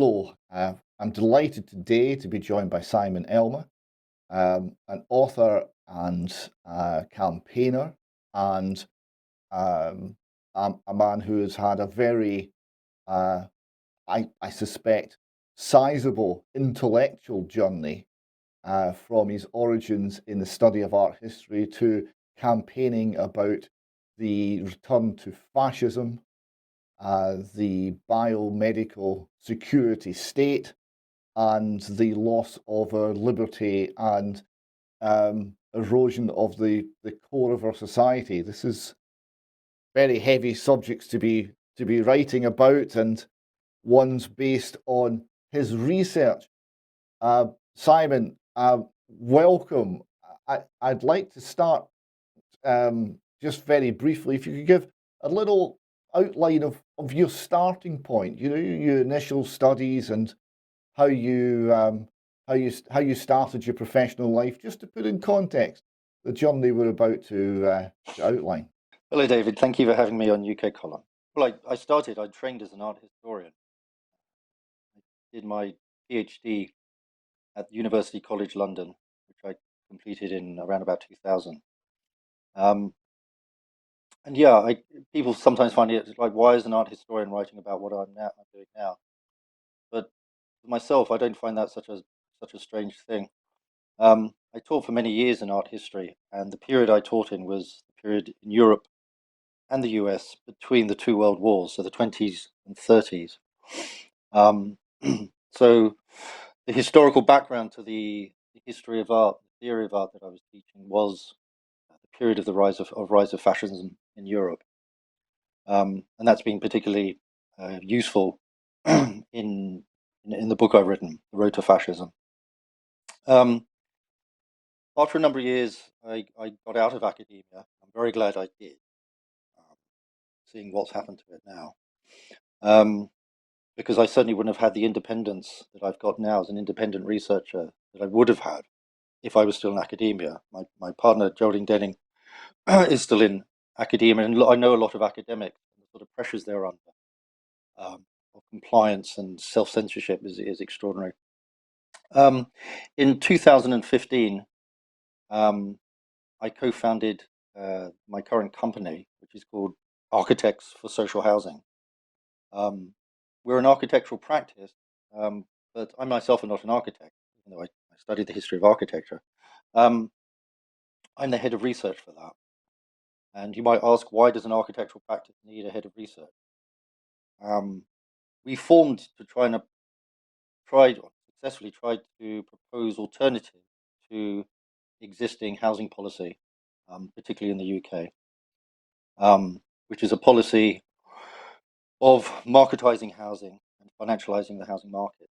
Hello, I'm delighted today to be joined by Simon Elmer, an author and campaigner, and a man who has had a very, I suspect, sizable intellectual journey from his origins in the study of art history to campaigning about the return to fascism, the biomedical security state, and the loss of our liberty and erosion of the core of our society. This is very heavy subjects to be writing about, and ones based on his research. Simon, welcome. I'd like to start just very briefly, if you could give a little outline of your starting point, your initial studies and how you started your professional life, just to put in context the journey we're about to outline. Hello, David. Thank you for having me on UK Column. Well, I trained as an art historian. I did my PhD at University College London, which I completed in around about 2000. And yeah, people sometimes find it like, why is an art historian writing about what I'm doing now? But for myself, I don't find that such a strange thing. I taught for many years in art history, and the period I taught in was the period in Europe and the US between the two world wars, so the 20s and 30s. So the historical background to the history of art, the theory of art that I was teaching, was the period of the rise of fascism in Europe, and that's been particularly useful in the book I've written, The Road to Fascism. After a number of years, I got out of academia. I'm very glad I did, seeing what's happened to it now. Because I certainly wouldn't have had the independence that I've got now as an independent researcher that I would have had if I was still in academia. My partner, Geraldine Denning, is still in academia, and I know a lot of academics, and the sort of pressures they're under of compliance and self-censorship is extraordinary. In 2015, I co-founded my current company, which is called Architects for Social Housing. We're an architectural practice, but I myself am not an architect, even though I studied the history of architecture. I'm the head of research for that. And you might ask, why does an architectural practice need a head of research? We formed to successfully tried to propose alternatives to existing housing policy, particularly in the UK, which is a policy of marketizing housing and financializing the housing market.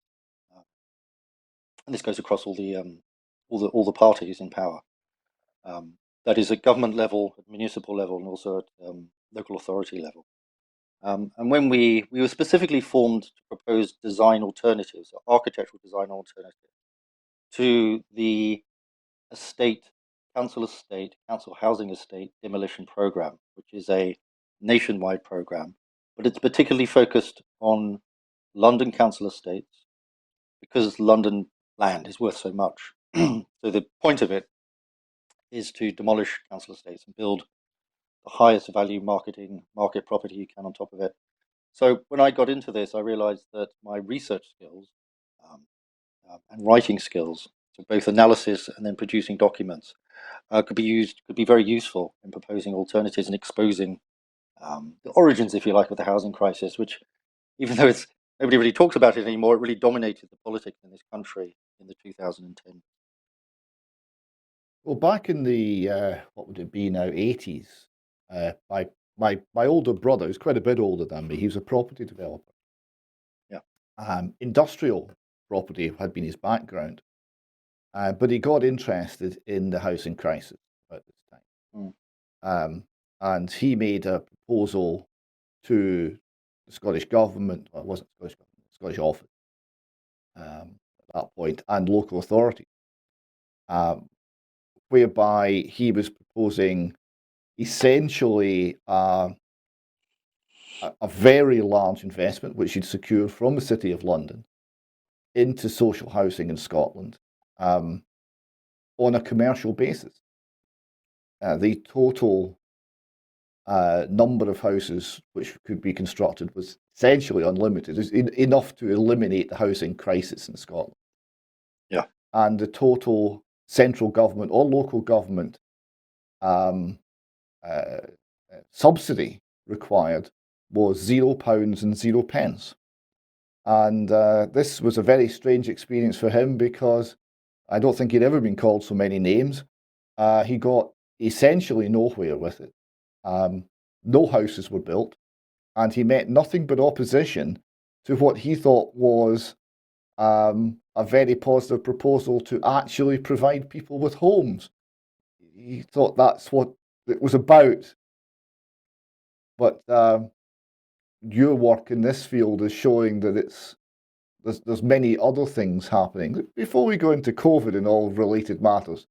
And this goes across all the parties in power. That is at government level, at municipal level, and also at local authority level. And when we were specifically formed to propose design alternatives, architectural design alternatives, to the council housing estate demolition program, which is a nationwide program, but it's particularly focused on London council estates because London land is worth so much. So the point of it is to demolish council estates and build the highest value market property you can on top of it. So when I got into this, I realized that my research skills and writing skills, so both analysis and then producing documents, could be very useful in proposing alternatives and exposing the origins, if you like, of the housing crisis, which, even though nobody really talks about it anymore, it really dominated the politics in this country in the 2010s. Well, back in the what would it be now, 80s, my older brother, who's quite a bit older than me, he was a property developer. Yeah. Industrial property had been his background, but he got interested in the housing crisis at this time. And he made a proposal to the Scottish government, well, it wasn't Scottish government, Scottish office at that point, and local authority, whereby he was proposing essentially a very large investment, which he'd secured from the City of London, into social housing in Scotland on a commercial basis. The total number of houses which could be constructed was essentially unlimited. It's enough to eliminate the housing crisis in Scotland. Yeah. And the total central government or local government subsidy required was £0 and 0 pence. And this was a very strange experience for him because I don't think he'd ever been called so many names. He got essentially nowhere with it. No houses were built, and he met nothing but opposition to what he thought was a very positive proposal to actually provide people with homes. He thought that's what it was about. But your work in this field is showing that there's many other things happening. Before we go into COVID and all related matters,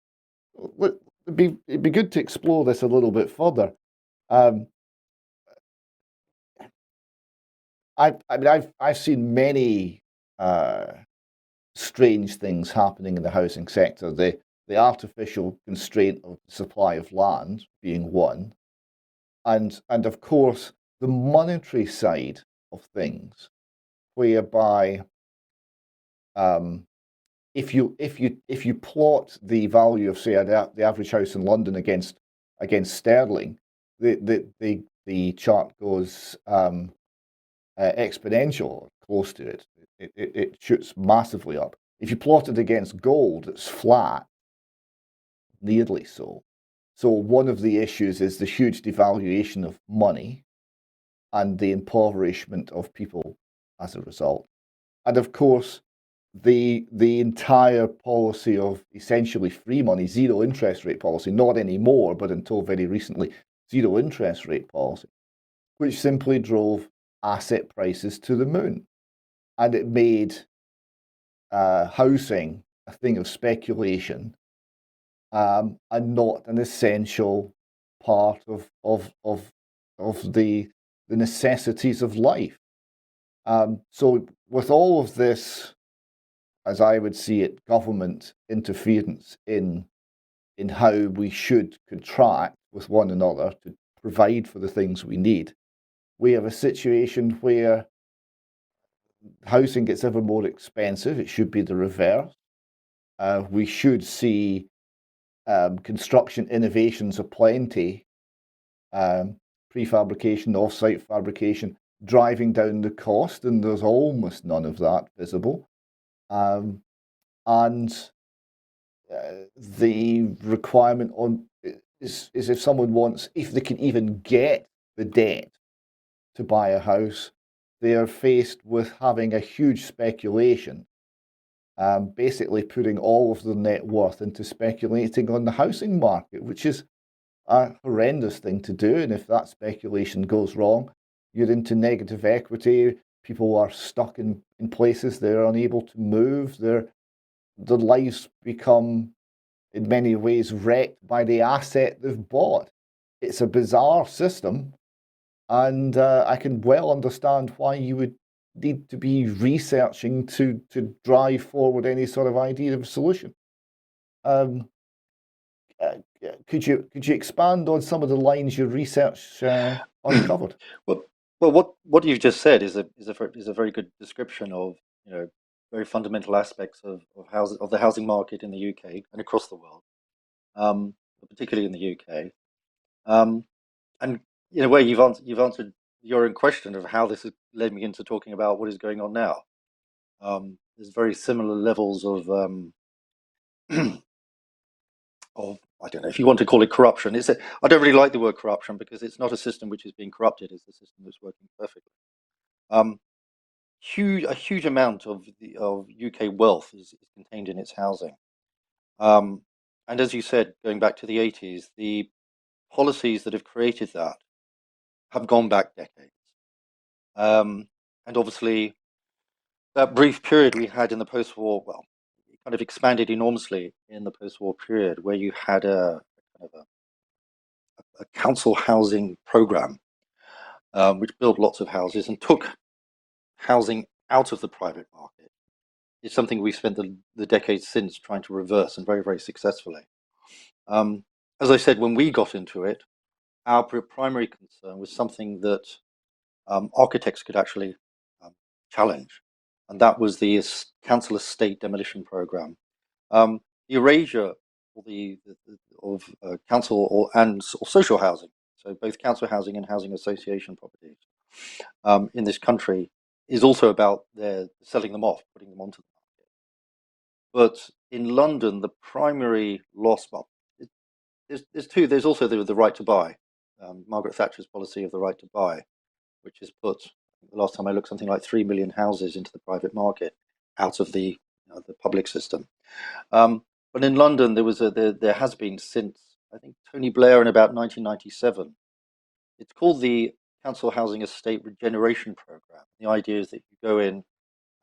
it'd be good to explore this a little bit further. I've seen many strange things happening in the housing sector. The artificial constraint of the supply of land being one, and of course the monetary side of things, whereby if you plot the value of, say, the average house in London against sterling, the chart goes exponential or close to it. It shoots massively up. If you plot it against gold, it's flat, nearly so. So one of the issues is the huge devaluation of money and the impoverishment of people as a result. And of course, the entire policy of essentially free money, zero interest rate policy, not anymore, but until very recently, zero interest rate policy, which simply drove asset prices to the moon. And it made housing a thing of speculation and not an essential part of the necessities of life. So with all of this, as I would see it, government interference in how we should contract with one another to provide for the things we need, we have a situation where housing gets ever more expensive. It should be the reverse. We should see construction innovations aplenty, prefabrication, off-site fabrication, driving down the cost, and there's almost none of that visible. And the requirement on is if someone wants, if they can even get the debt to buy a house, they are faced with having a huge speculation, basically putting all of their net worth into speculating on the housing market, which is a horrendous thing to do. And if that speculation goes wrong, you're into negative equity. People are stuck in places they're unable to move. Their lives become, in many ways, wrecked by the asset they've bought. It's a bizarre system, and I can well understand why you would need to be researching to drive forward any sort of idea of a solution. Could you expand on some of the lines your research uncovered? Well, what you've just said is a very good description of, you know, very fundamental aspects of the housing market in the UK and across the world, particularly in the UK. And in a way, you've answered your own question of how this has led me into talking about what is going on now. There's very similar levels of I don't know if you want to call it corruption. I don't really like the word corruption because it's not a system which is being corrupted. It's a system that's working perfectly. A huge amount of UK wealth is contained in its housing. And as you said, going back to the 80s, the policies that have created that have gone back decades. And obviously, that brief period we had in the post-war, well, it kind of expanded enormously in the post-war period, where you had a kind of a council housing program, which built lots of houses and took housing out of the private market is something we spent the decades since trying to reverse, and very, very successfully. As I said, when we got into it, our primary concern was something that architects could actually challenge, and that was the council estate demolition program. The erasure of council or social housing, so both council housing and housing association properties in this country, is also about their selling them off, putting them onto the market. But in London, the primary loss, well, there's two. There's also the right to buy, Margaret Thatcher's policy of the right to buy, which has put, the last time I looked, something like 3 million houses into the private market out of the public system. But in London, there has been since, I think, Tony Blair in about 1997. It's called the Council Housing Estate Regeneration Program. The idea is that you go in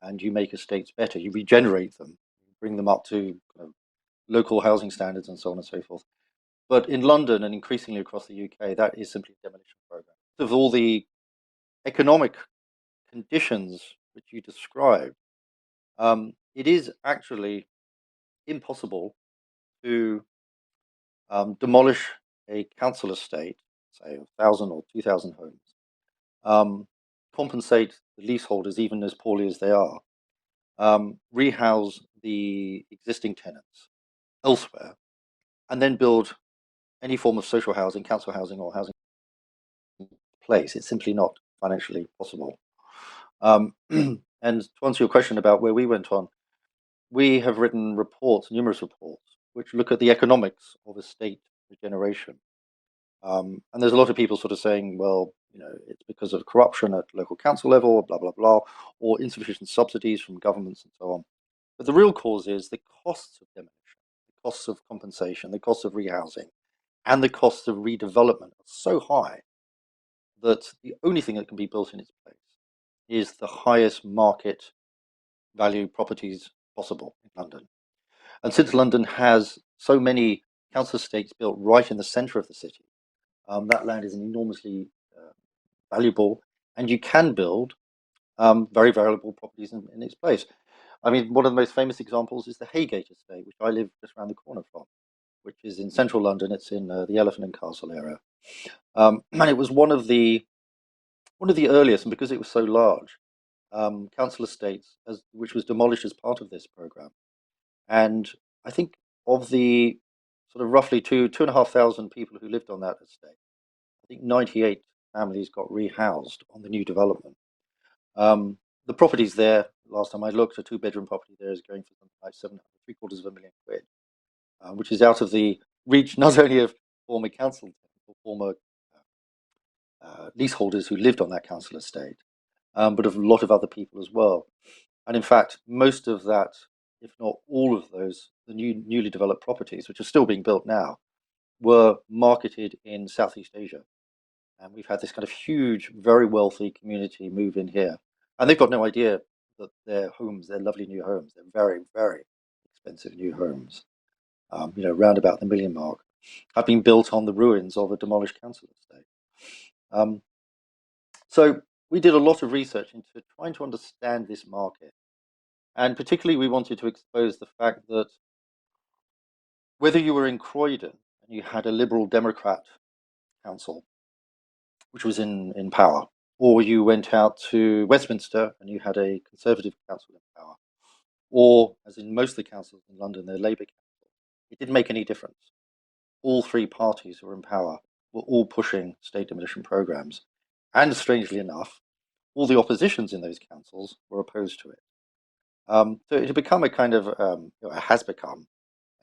and you make estates better, you regenerate them, you bring them up to local housing standards and so on and so forth. But in London and increasingly across the UK, that is simply a demolition program. Of all the economic conditions which you described, it is actually impossible to demolish a council estate, say 1,000 or 2,000 homes, compensate the leaseholders even as poorly as they are, rehouse the existing tenants elsewhere, and then build any form of social housing, council housing, or housing place. It's simply not financially possible. And to answer your question about where we went on, we have written reports, numerous reports, which look at the economics of estate regeneration. And there's a lot of people sort of saying, well, it's because of corruption at local council level, blah, blah, blah, or insufficient subsidies from governments and so on. But the real cause is the costs of demolition, the costs of compensation, the costs of rehousing, and the costs of redevelopment are so high that the only thing that can be built in its place is the highest market value properties possible in London. And since London has so many council estates built right in the centre of the city, that land is enormously valuable, and you can build very valuable properties in its place. I mean, one of the most famous examples is the Haygate estate, which I live just around the corner from, which is in central London. It's in the Elephant and Castle area, and it was one of the earliest, and because it was so large, council estates, which was demolished as part of this program. And I think of the sort of roughly 2,500 people who lived on that estate, I think 98 families got rehoused on the new development. The properties there, last time I looked, a 2-bedroom property there is going for something like 700, £750,000, which is out of the reach not only of former council or former leaseholders who lived on that council estate, but of a lot of other people as well. And in fact, most of that, if not all of those, the newly developed properties, which are still being built now, were marketed in Southeast Asia. And we've had this kind of huge, very wealthy community move in here. And they've got no idea that their homes, their lovely new homes, they're very, very expensive new homes, round about the million mark, have been built on the ruins of a demolished council estate. So we did a lot of research into trying to understand this market. And particularly, we wanted to expose the fact that whether you were in Croydon and you had a Liberal Democrat council, which was in power, or you went out to Westminster and you had a Conservative council in power, or, as in most of the councils in London, they're Labour councils, it didn't make any difference. All three parties who were in power were all pushing state demolition programs. And strangely enough, all the oppositions in those councils were opposed to it. So it had become a kind of, has become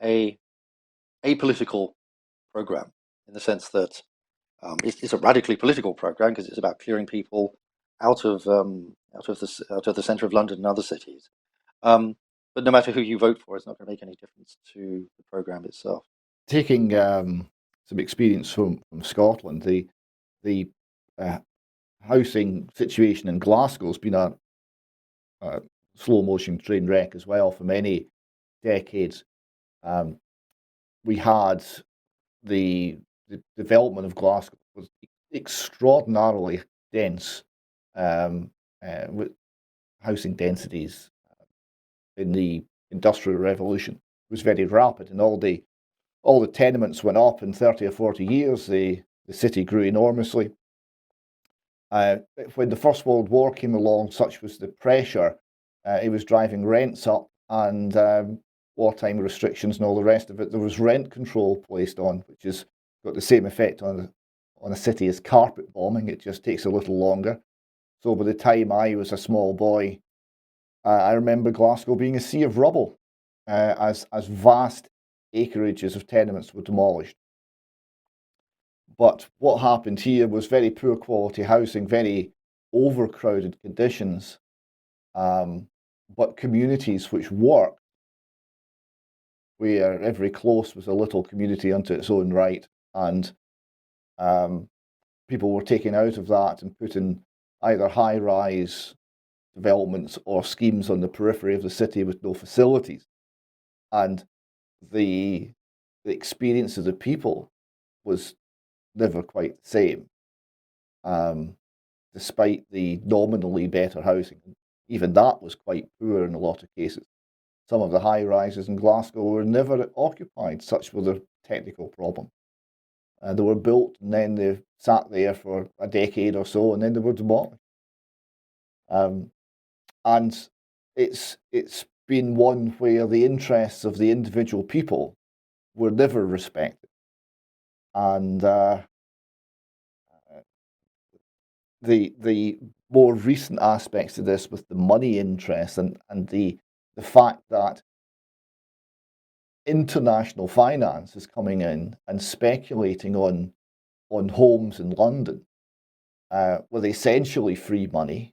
a apolitical program, in the sense that it's a radically political program because it's about clearing people out of the centre of London and other cities. But no matter who you vote for, it's not going to make any difference to the program itself. Taking some experience from Scotland, the housing situation in Glasgow has been a slow motion train wreck as well for many decades. We had the development of Glasgow was extraordinarily dense, with housing densities in the Industrial Revolution was very rapid, and all the tenements went up in 30 or 40 years. The city grew enormously. When the First World War came along, such was the pressure, it was driving rents up, and wartime restrictions and all the rest of it. There was rent control placed on, which has got the same effect on a city as carpet bombing. It just takes a little longer. So by the time I was a small boy, I remember Glasgow being a sea of rubble, as vast acreages of tenements were demolished. But what happened here was very poor quality housing, very overcrowded conditions, but communities which worked, where every close was a little community unto its own right, and people were taken out of that and put in either high-rise developments or schemes on the periphery of the city with no facilities. And the experience of the people was never quite the same, despite the nominally better housing. Even that was quite poor in a lot of cases. Some of the high rises in Glasgow were never occupied, such were the technical problems. They were built and then they sat there for a decade or so, and then they were demolished. And it's been one where the interests of the individual people were never respected. And the more recent aspects of this, with the money interest and the fact that international finance is coming in and speculating on homes in London, with essentially free money,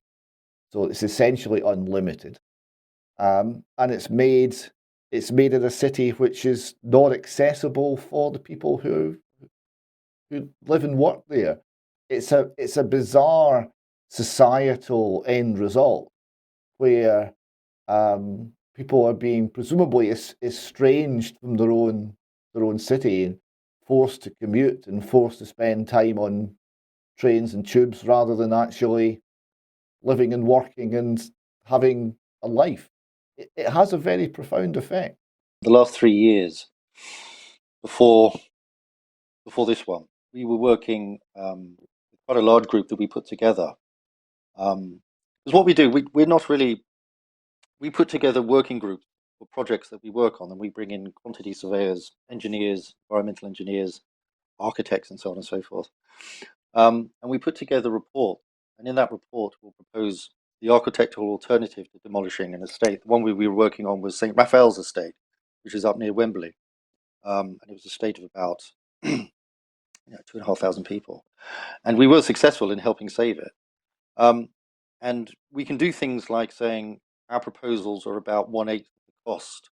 so it's essentially unlimited, and it's made it a city which is not accessible for the people who live and work there. It's a bizarre societal end result where people are being presumably estranged from their own city and forced to commute and forced to spend time on trains and tubes rather than actually living and working and having a life. It has a very profound effect. The last 3 years before this one, we were working with quite a large group that we put together. Because what we do, we put together working groups for projects that we work on, and we bring in quantity surveyors, engineers, environmental engineers, architects, and so on and so forth. And we put together a report, and in that report, we'll propose the architectural alternative to demolishing an estate. The one we were working on was St. Raphael's Estate, which is up near Wembley. And it was a estate of about 2,500 people. And we were successful in helping save it. And we can do things like saying our proposals are about 1/8 of the cost,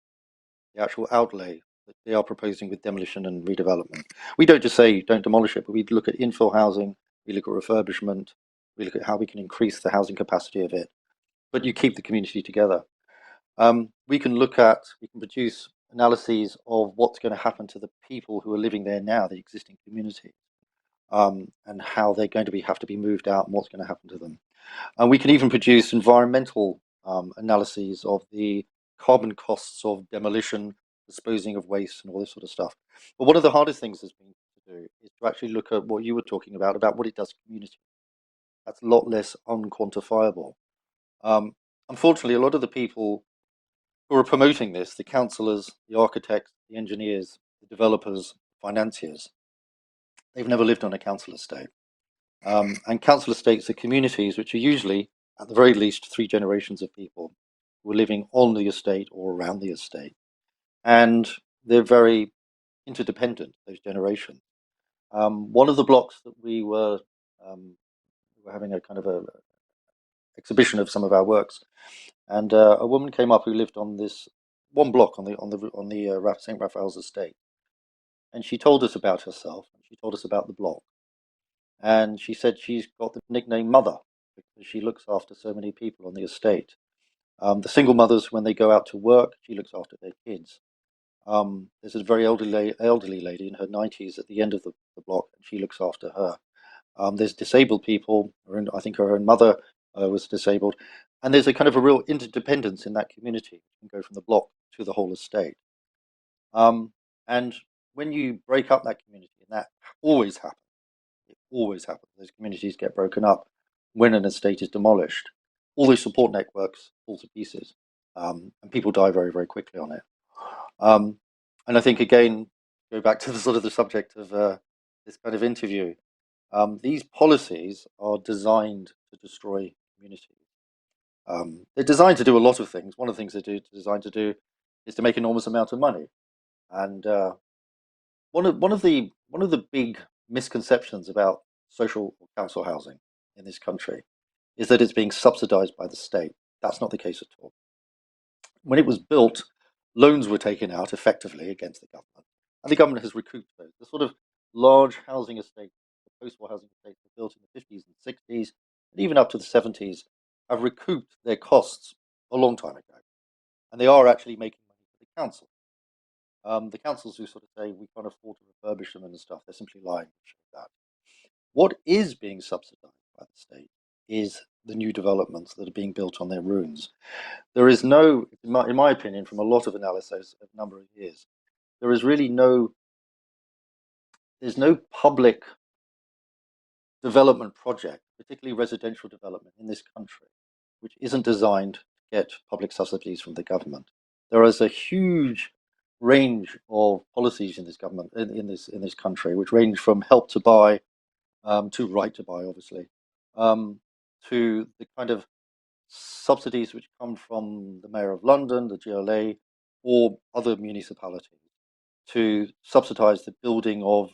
the actual outlay that they are proposing with demolition and redevelopment. We don't just say don't demolish it, but we look at infill housing, we look at refurbishment, we look at how we can increase the housing capacity of it, but you keep the community together. We can produce analyses of what's going to happen to the people who are living there now, the existing community, and how they're going to have to be moved out and what's going to happen to them. And we can even produce environmental analyses of the carbon costs of demolition, disposing of waste, and all this sort of stuff. But one of the hardest things has been to do is to actually look at what you were talking about what it does to community. That's a lot less unquantifiable. Unfortunately, a lot of the people who are promoting this, the councillors, the architects, the engineers, the developers, financiers, they've never lived on a council estate. And council estates are communities which are usually, at the very least, 3 generations of people who are living on the estate or around the estate. And they're very interdependent, those generations. One of the blocks that we were having a kind of a exhibition of some of our works, and a woman came up who lived on this one block on the St. Raphael's estate, and she told us about herself. She told us about the block, and she said she's got the nickname Mother because she looks after so many people on the estate. The single mothers, when they go out to work, she looks after their kids. There's a very elderly lady in her 90s at the end of the block, and she looks after her. There's disabled people. I think her own mother was disabled, And there's a kind of a real interdependence in that community. You can go from the block to the whole estate. And when you break up that community, and that always happens, it always happens, those communities get broken up when an estate is demolished. All those support networks fall to pieces, and people die very, very quickly on it. Um, and I think, again, go back to the sort of the subject of this kind of interview. These policies are designed to destroy communities. They're designed to do a lot of things. One of the things they're designed to do is to make enormous amount of money. And one of the big misconceptions about social or council housing in this country is that it's being subsidized by the state. That's not the case at all. When it was built, loans were taken out effectively against the government, and the government has recouped those. The sort of large housing estates, the post-war housing estates were built in the 50s and 60s, and even up to the 70s, have recouped their costs a long time ago, and they are actually making money for the council. The councils who sort of say we can't afford to refurbish them and stuff, they're simply lying to show that. What is being subsidized by the state is the new developments that are being built on their ruins. There is no, in my opinion, from a lot of analysis of a number of years, there is really there's no public development project, particularly residential development in this country, which isn't designed to get public subsidies from the government. There is a huge range of policies in this government, in this country, which range from help to buy to right to buy, obviously, to the kind of subsidies which come from the Mayor of London, the GLA, or other municipalities to subsidise the building of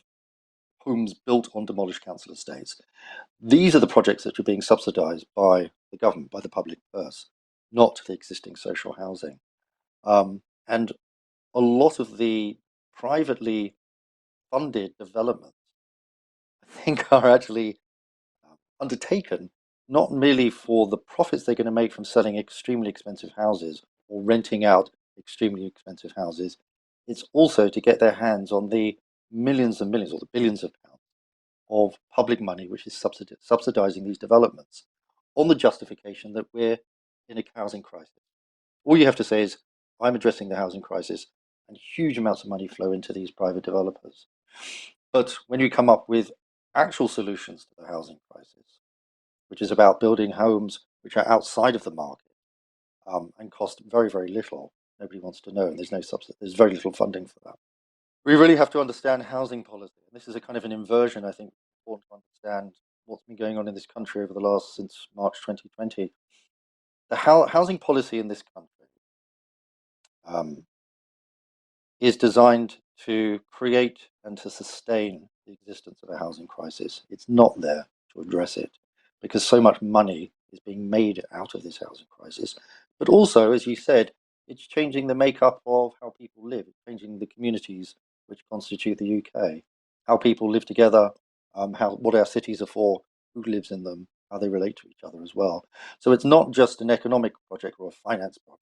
homes built on demolished council estates. These are the projects that are being subsidised by the government, by the public purse, not the existing social housing. And a lot of the privately funded developments, I think, are actually undertaken not merely for the profits they're going to make from selling extremely expensive houses or renting out extremely expensive houses. It's also to get their hands on the millions and millions or the billions of pounds of public money which is subsidizing these developments on the justification that we're in a housing crisis. All you have to say is, I'm addressing the housing crisis, and huge amounts of money flow into these private developers. But when you come up with actual solutions to the housing crisis, which is about building homes which are outside of the market and cost very, very little, nobody wants to know, and there's no subsidy, there's very little funding for that. We really have to understand housing policy. And this is a kind of an inversion, I think, important to understand what's been going on in this country over the last, since March 2020. The housing policy in this country is designed to create and to sustain the existence of a housing crisis. It's not there to address it because so much money is being made out of this housing crisis. But also, as you said, it's changing the makeup of how people live, it's changing the communities which constitute the UK, how people live together, what our cities are for, who lives in them, how they relate to each other as well. So it's not just an economic project or a finance project.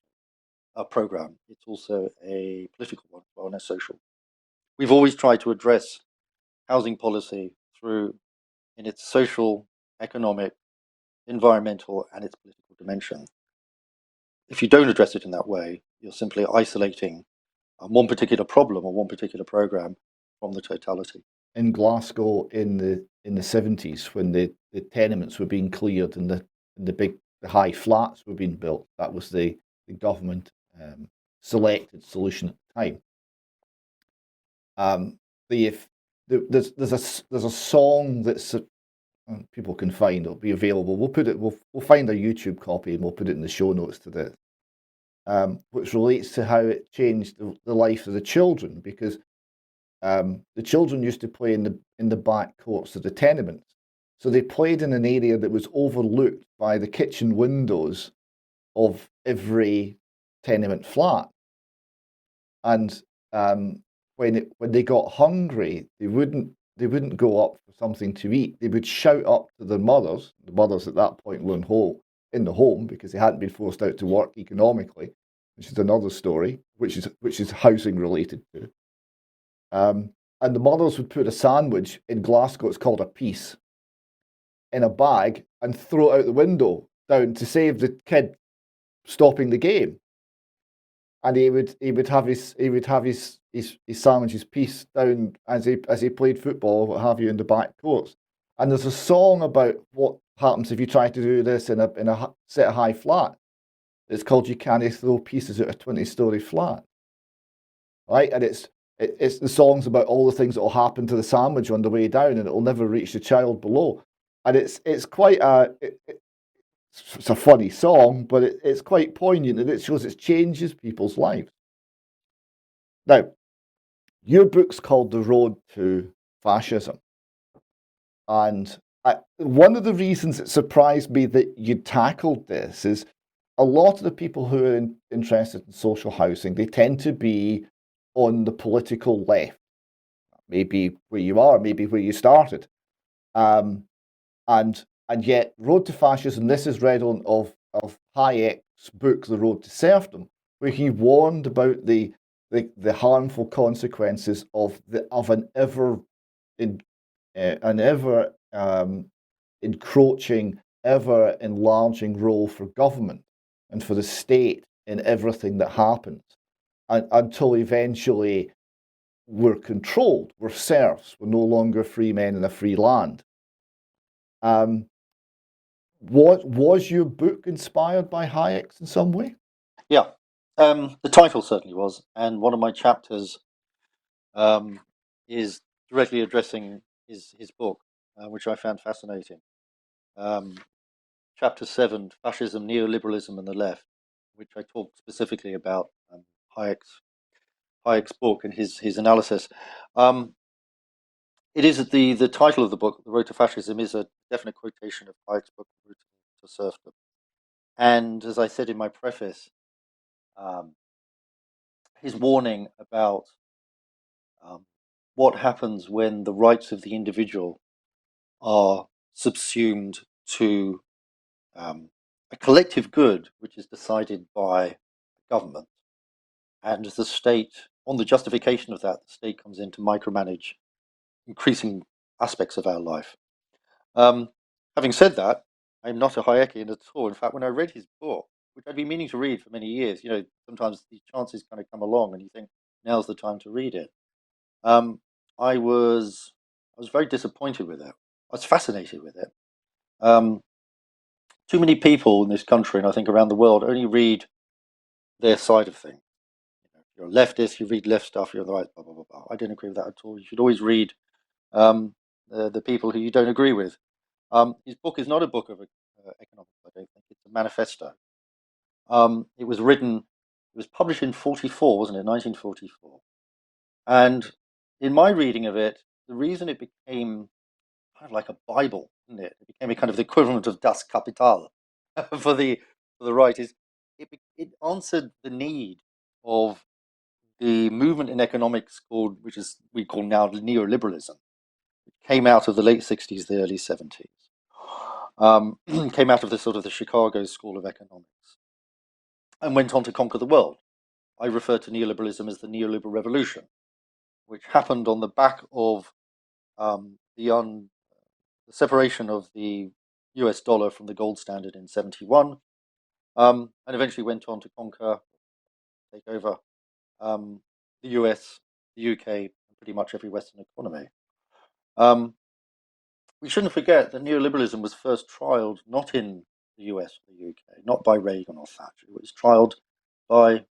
A program. It's also a political one, well, and a social. We've always tried to address housing policy through in its social, economic, environmental, and its political dimension. If you don't address it in that way, you're simply isolating one particular problem or one particular program from the totality. In Glasgow in the 70s, when the tenements were being cleared and the high flats were being built, that was the government selected solution at the time. There's a song that's people can find. It'll be available. We'll find a YouTube copy and we'll put it in the show notes to this, which relates to how it changed the life of the children, because the children used to play in the back courts of the tenements, so they played in an area that was overlooked by the kitchen windows of every tenement flat. And when they got hungry, they wouldn't go up for something to eat. They would shout up to their mothers. The mothers at that point were in the home because they hadn't been forced out to work economically, which is another story, which is housing related too. And the mothers would put a sandwich in Glasgow. It's called a piece in a bag and throw it out the window. down to save the kid stopping the game, and he would have his sandwich, his piece down as he played football, what have you, in the back courts. And there's a song about what happens if you try to do this in a set of high flat. It's called "You Can't Throw Pieces Out a 20-story flat," right? And it's the song's about all the things that will happen to the sandwich on the way down, and it will never reach the child below. And it's quite it's a funny song, but it's quite poignant, and it shows it changes people's lives. Now, your book's called The Road to Fascism. And one of the reasons it surprised me that you tackled this is a lot of the people who are interested in social housing, they tend to be on the political left, maybe where you are, maybe where you started. Um, and yet, Road to Fascism, this is read of Hayek's book, The Road to Serfdom, where he warned about the harmful consequences of an ever in, an ever encroaching, ever enlarging role for government and for the state in everything that happens, until eventually we're controlled, we're serfs, we're no longer free men in a free land. Was your book inspired by Hayek's in some way? Yeah, the title certainly was, and one of my chapters is directly addressing his book, which I found fascinating. Chapter 7, Fascism, Neoliberalism and the Left, which I talk specifically about Hayek's book and his analysis. It is the title of the book, The Road to Fascism, is a definite quotation of Hayek's book, The Road to Serfdom. And as I said in my preface, his warning about what happens when the rights of the individual are subsumed to a collective good which is decided by government, and the state, on the justification of that, the state comes in to micromanage increasing aspects of our life. Having said that, I'm not a Hayekian at all. In fact, when I read his book, which I'd been meaning to read for many years, sometimes these chances kind of come along and you think, now's the time to read it. I was very disappointed with it. I was fascinated with it. Too many people in this country, and I think around the world, only read their side of things. If you're a leftist, you read left stuff. You're the right, blah blah blah blah. I don't agree with that at all. You should always read the people who you don't agree with. His book is not a book of economics. I don't think it's a manifesto. It was written. It was published in 1944, wasn't it? 1944. And in my reading of it, the reason it became kind of like a Bible, isn't it? It became a kind of the equivalent of Das Kapital for the right. Is it answered the need of the movement in economics which is we call now neoliberalism. It came out of the late 60s, the early 70s. Came out of the Chicago School of Economics and went on to conquer the world. I refer to neoliberalism as the neoliberal revolution, which happened on the back of the separation of the US dollar from the gold standard in 71, and eventually went on to take over the US, the UK, and pretty much every Western economy. We shouldn't forget that neoliberalism was first trialed not in the US or the UK, not by Reagan or Thatcher. It was trialed by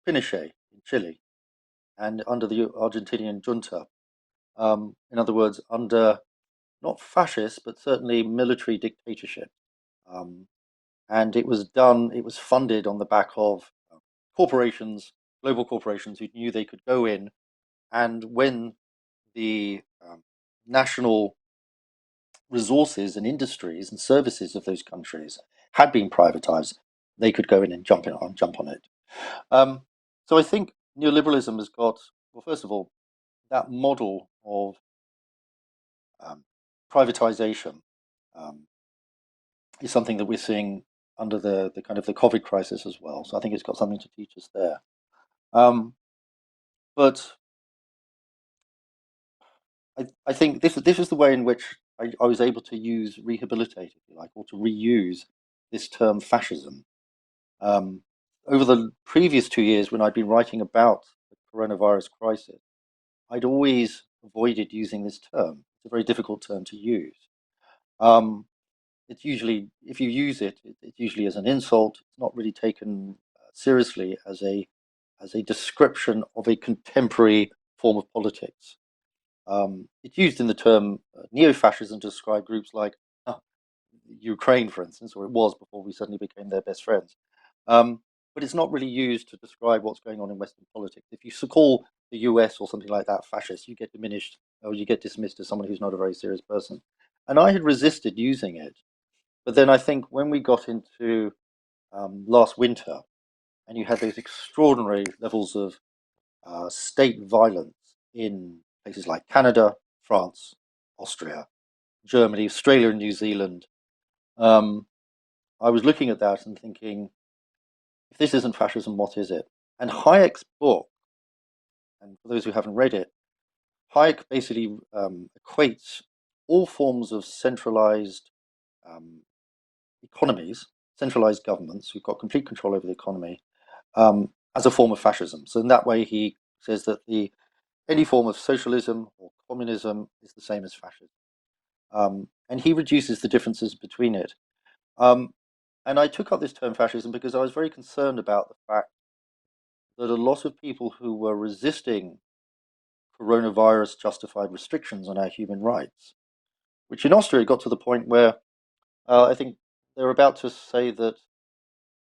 Pinochet in Chile and under the Argentinian junta. In other words, under not fascist, but certainly military dictatorship. And it was funded on the back of corporations, global corporations who knew they could go in, and when the national resources and industries and services of those countries had been privatized, they could go in and jump on it. So I think neoliberalism has got, well, first of all, that model of privatization is something that we're seeing under the kind of the COVID crisis as well. So I think it's got something to teach us there. But I think this is the way in which I was able to use rehabilitate, if you like, or to reuse this term fascism. Over the previous 2 years, when I'd been writing about the coronavirus crisis, I'd always avoided using this term. It's a very difficult term to use. It's usually, if you use it, it's usually as an insult. It's not really taken seriously as a description of a contemporary form of politics. It's used in the term neo-fascism to describe groups like Ukraine, for instance, or it was before we suddenly became their best friends. But it's not really used to describe what's going on in Western politics. If you call the US or something like that fascist, you get diminished or you get dismissed as someone who's not a very serious person. And I had resisted using it. But then I think when we got into last winter and you had those extraordinary levels of state violence in places like Canada, France, Austria, Germany, Australia, and New Zealand, I was looking at that and thinking, if this isn't fascism, what is it? And Hayek's book, and for those who haven't read it, Hayek basically equates all forms of centralized economies, centralized governments who've got complete control over the economy, as a form of fascism. So in that way, he says that any form of socialism or communism is the same as fascism. And he reduces the differences between it. And I took up this term fascism because I was very concerned about the fact that a lot of people who were resisting coronavirus justified restrictions on our human rights, which in Austria got to the point where I think they were about to say that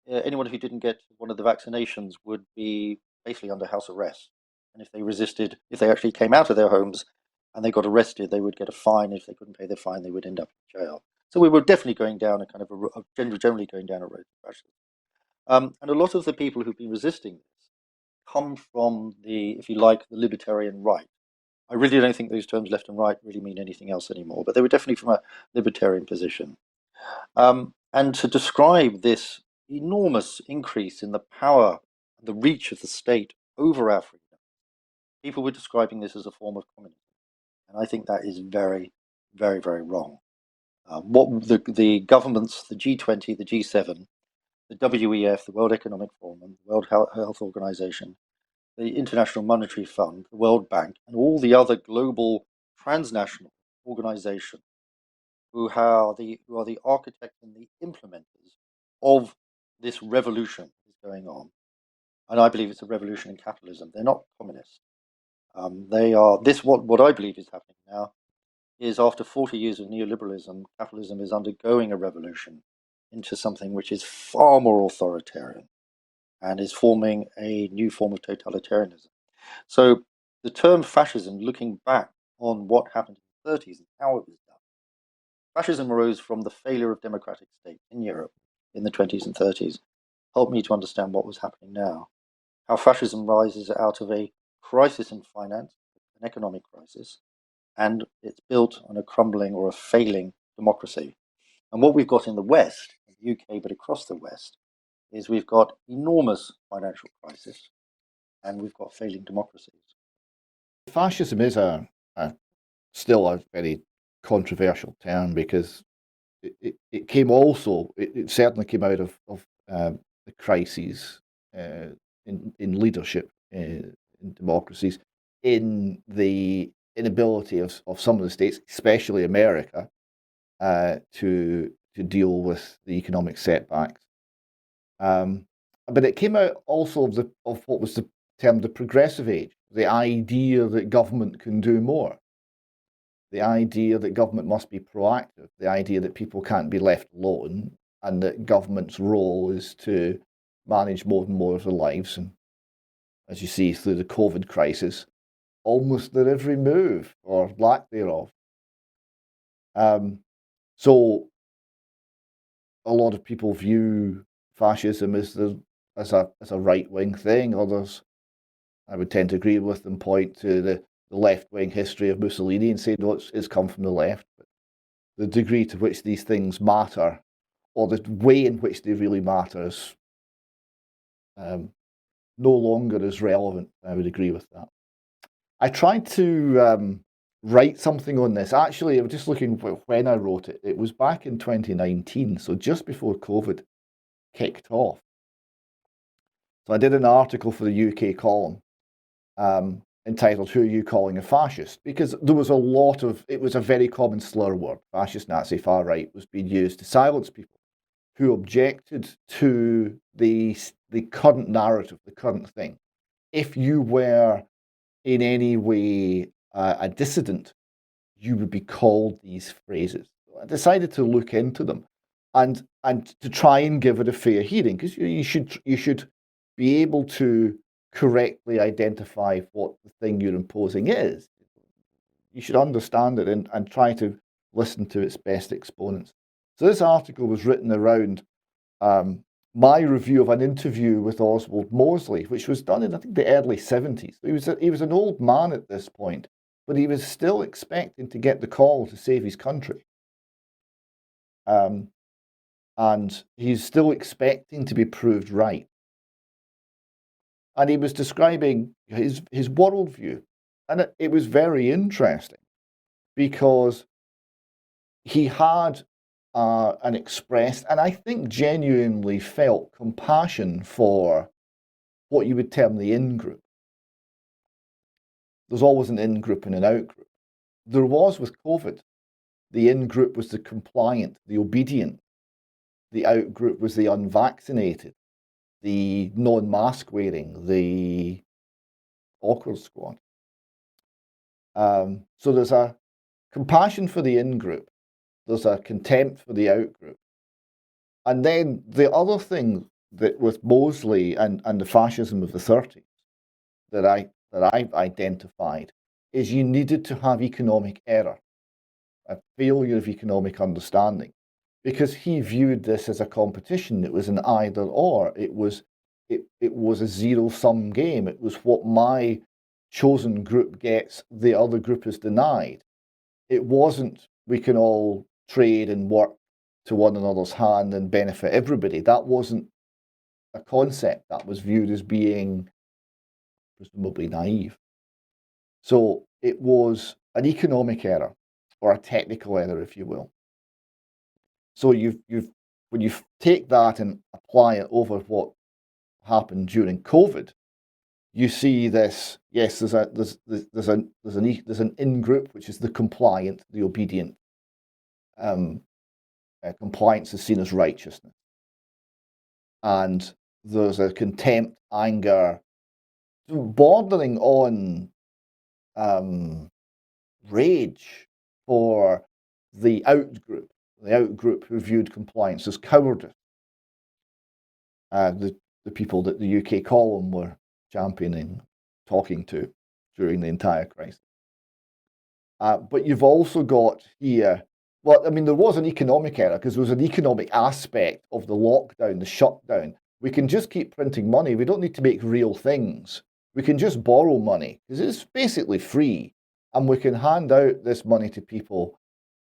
anyone who didn't get one of the vaccinations would be basically under house arrest. And if they resisted, if they actually came out of their homes and they got arrested, they would get a fine. If they couldn't pay their fine, they would end up in jail. So we were definitely going down a kind of generally going down a road to fascism. And a lot of the people who've been resisting this come from if you like, the libertarian right. I really don't think those terms left and right really mean anything else anymore, but they were definitely from a libertarian position. And to describe this enormous increase in the power and the reach of the state over our freedom, people were describing this as a form of communism. And I think that is very, very, very wrong. What the governments, the G20, the G7, the WEF, the World Economic Forum, the World Health Organization, the International Monetary Fund, the World Bank, and all the other global transnational organizations who are the architects and the implementers of this revolution that is going on. And I believe it's a revolution in capitalism. They're not communists. They are what I believe is happening now is after 40 years of neoliberalism, capitalism is undergoing a revolution into something which is far more authoritarian and is forming a new form of totalitarianism. So the term fascism, looking back on what happened in the 30s and how it was done, fascism arose from the failure of democratic states in Europe in the 20s and 30s, helped me to understand what was happening now. How fascism rises out of a crisis in finance, an economic crisis, and it's built on a crumbling or a failing democracy. And what we've got in the West, in the UK, but across the West, is we've got enormous financial crisis and we've got failing democracies. Fascism is still a very controversial term because it came also, it certainly came out of the crises in leadership in democracies, in the inability of some of the states, especially America, to deal with the economic setbacks. But it came out also of what was termed the progressive age, the idea that government can do more, the idea that government must be proactive, the idea that people can't be left alone, and that government's role is to manage more and more of their lives. And as you see through the COVID crisis, almost their every move or lack thereof. So a lot of people view fascism as a right-wing thing. Others, I would tend to agree with them, point to the left-wing history of Mussolini and say, no, it's come from the left. But the degree to which these things matter, or the way in which they really matter, is no longer as relevant. I would agree with that. I tried to write something on this. Actually, I'm just looking when I wrote it. It was back in 2019, so just before COVID kicked off. So I did an article for the UK column entitled "Who Are You Calling a Fascist?" Because there was a lot of, it was a very common slur word. Fascist, Nazi, far right was being used to silence people who objected to the current narrative, the current thing. If you were in any way a dissident, you would be called these phrases. I decided to look into them and to try and give it a fair hearing, because you should be able to correctly identify what the thing you're imposing is. You should understand it and try to listen to its best exponents. So this article was written around my review of an interview with Oswald Mosley, which was done in, I think, the early 70s. He was an old man at this point, but he was still expecting to get the call to save his country. And he's still expecting to be proved right. And he was describing his worldview. And it was very interesting because he had and expressed, and I think genuinely felt, compassion for what you would term the in-group. There's always an in-group and an out-group. There was with COVID. The in-group was the compliant, the obedient. The out-group was the unvaccinated, the non-mask wearing, the awkward squad. So there's a compassion for the in-group. There's a contempt for the out-group. And then the other thing that with Mosley and the fascism of the 30s that I've identified is you needed to have economic error, a failure of economic understanding, because he viewed this as a competition. It was an either or. It was a zero-sum game. It was what my chosen group gets, the other group is denied. It wasn't we can all trade and work to one another's hand and benefit everybody. That wasn't a concept that was viewed as being presumably naive. So it was an economic error, or a technical error, if you will. So when you take that and apply it over what happened during COVID, you see this. Yes, there's an in-group, which is the compliant, the obedient. Compliance is seen as righteousness, and there's a contempt, anger, bordering on rage for the out-group who viewed compliance as cowardice. The people that the UK column were championing, talking to during the entire crisis. But you've also got here, well, I mean, there was an economic error because there was an economic aspect of the lockdown, the shutdown. We can just keep printing money. We don't need to make real things. We can just borrow money because it's basically free. And we can hand out this money to people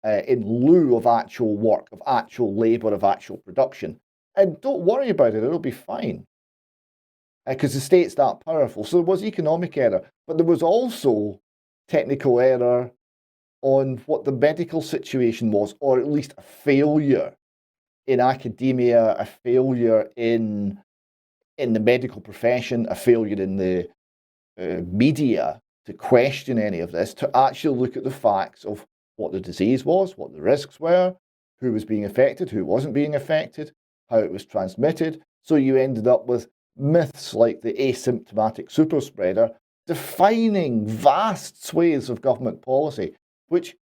in lieu of actual work, of actual labour, of actual production. And don't worry about it, it'll be fine. Because the state's that powerful. So there was economic error, but there was also technical error on what the medical situation was, or at least a failure in academia, a failure in the medical profession, a failure in the media to question any of this, to actually look at the facts of what the disease was, what the risks were, who was being affected, who wasn't being affected, how it was transmitted. So you ended up with myths like the asymptomatic super spreader defining vast swathes of government policy, which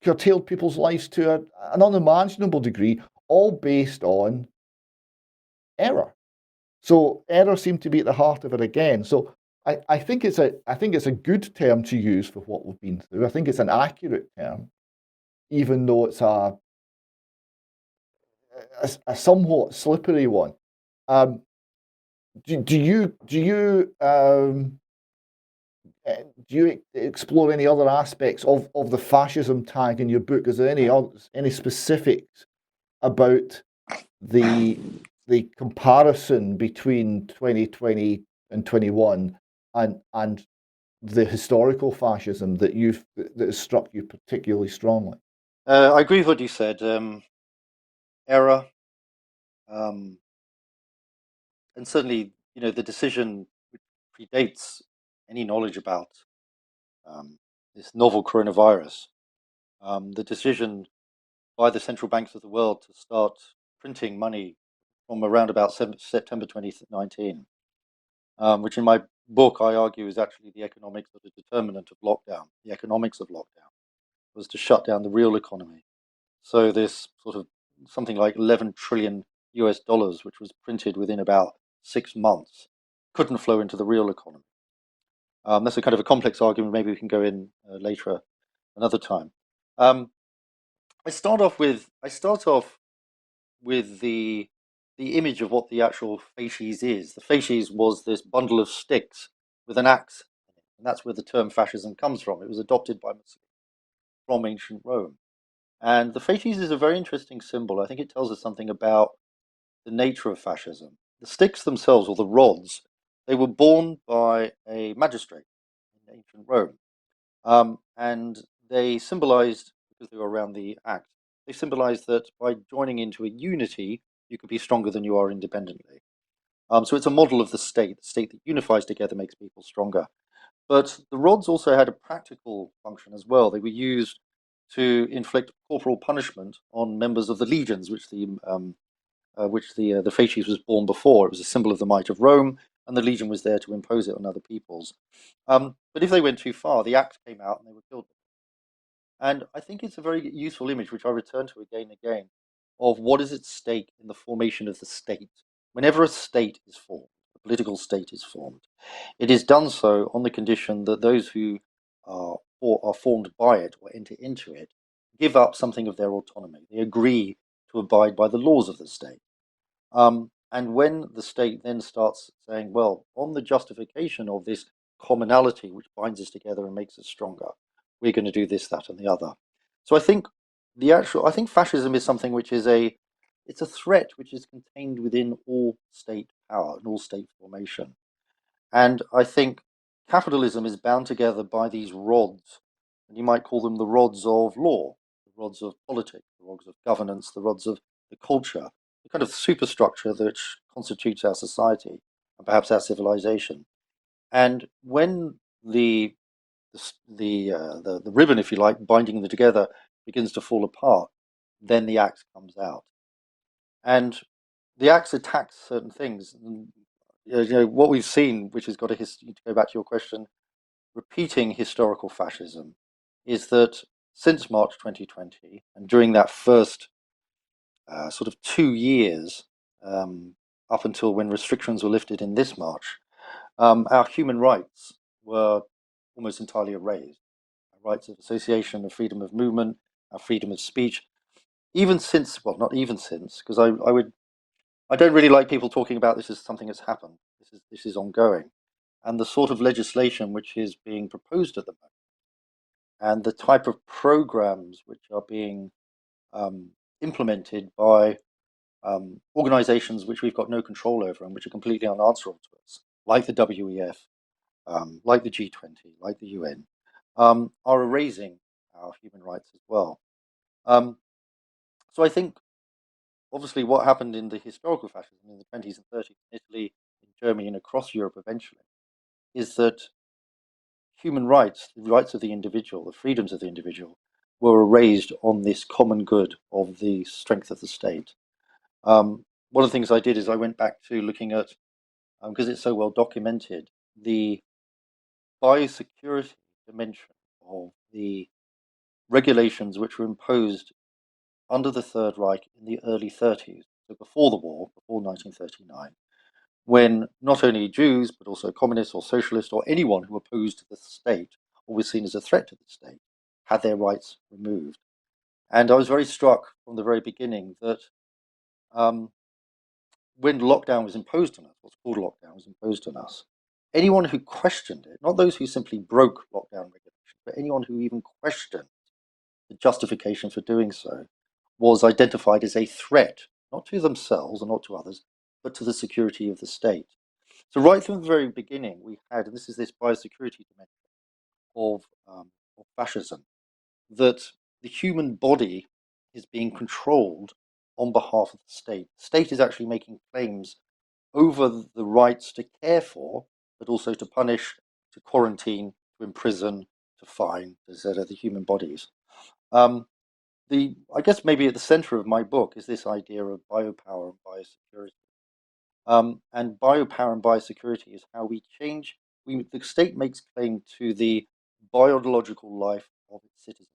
curtailed people's lives to an unimaginable degree, all based on error. So error seemed to be at the heart of it again. So I think it's a good term to use for what we've been through. I think it's an accurate term, even though it's a somewhat slippery one. Do you explore any other aspects of the fascism tag in your book? Is there any specifics about the comparison between 2020 and 21 and the historical fascism that that has struck you particularly strongly? I agree with what you said. Error, um, and certainly, the decision which predates any knowledge about um, this novel coronavirus. The decision by the central banks of the world to start printing money from around about September 2019, which in my book I argue is actually the economics of the determinant of lockdown. The economics of lockdown was to shut down the real economy. So this sort of something like 11 trillion US dollars, which was printed within about 6 months, couldn't flow into the real economy. That's a kind of a complex argument. Maybe we can go in later another time. Um, I start off with the image of what the actual fasces is. The fasces was this bundle of sticks with an axe, and that's where the term fascism comes from. It was adopted by Muslims from ancient Rome. And the fasces is a very interesting symbol. I think it tells us something about the nature of fascism. The sticks themselves, or the rods, they were borne by a magistrate in ancient Rome. And they symbolized, because they were around the act, they symbolized that by joining into a unity, you could be stronger than you are independently. So it's a model of the state that unifies together makes people stronger. But the rods also had a practical function as well. They were used to inflict corporal punishment on members of the legions, which the fasces was born before. It was a symbol of the might of Rome, and the legion was there to impose it on other peoples. But if they went too far, the axe came out and they were killed. And I think it's a very useful image, which I return to again and again, of what is at stake in the formation of the state. Whenever a state is formed, a political state is formed, it is done so on the condition that those who are formed by it or enter into it give up something of their autonomy. They agree to abide by the laws of the state. And when the state then starts saying, well, on the justification of this commonality which binds us together and makes us stronger, we're going to do this, that, and the other. So I think fascism is something which is it's a threat which is contained within all state power and all state formation. And I think capitalism is bound together by these rods, and you might call them the rods of law, the rods of politics, the rods of governance, the rods of the culture, the kind of superstructure that constitutes our society and perhaps our civilization. And when the ribbon, if you like, binding them together begins to fall apart, then the axe comes out, and the axe attacks certain things. And, what we've seen, which has got a history, to go back to your question, repeating historical fascism, is that since March 2020, and during that first sort of 2 years, up until when restrictions were lifted in this March, our human rights were almost entirely erased. Our rights of association, of freedom of movement, our freedom of speech, even since, well, not even since, because I don't really like people talking about this as something that's happened. This is ongoing, and the sort of legislation which is being proposed at the moment, and the type of programs which are being um, implemented by organizations which we've got no control over and which are completely unanswerable to us, like the WEF, like the G20, like the UN, are erasing our human rights as well. Um, so I think, obviously, what happened in the historical fascism in the 20s and 30s in Italy, in Germany, and across Europe eventually, is that human rights, the rights of the individual, the freedoms of the individual, were erased on this common good of the strength of the state. One of the things I did is I went back to looking at, because it's so well documented, the biosecurity dimension of the regulations which were imposed under the Third Reich in the early 30s, so before the war, before 1939, when not only Jews, but also communists or socialists or anyone who opposed the state or was seen as a threat to the state had their rights removed. And I was very struck from the very beginning that um, when lockdown was imposed on us, what's called lockdown was imposed on us, anyone who questioned it, not those who simply broke lockdown regulations, but anyone who even questioned the justification for doing so, was identified as a threat, not to themselves and not to others, but to the security of the state. So right from the very beginning, we had, and this is this biosecurity dimension, of fascism, that the human body is being controlled on behalf of the state. The state is actually making claims over the rights to care for, but also to punish, to quarantine, to imprison, to fine, etc. The human bodies. Um, I guess maybe at the center of my book is this idea of biopower and biosecurity. And biopower and biosecurity is how we change. The state makes claim to the biological life of its citizens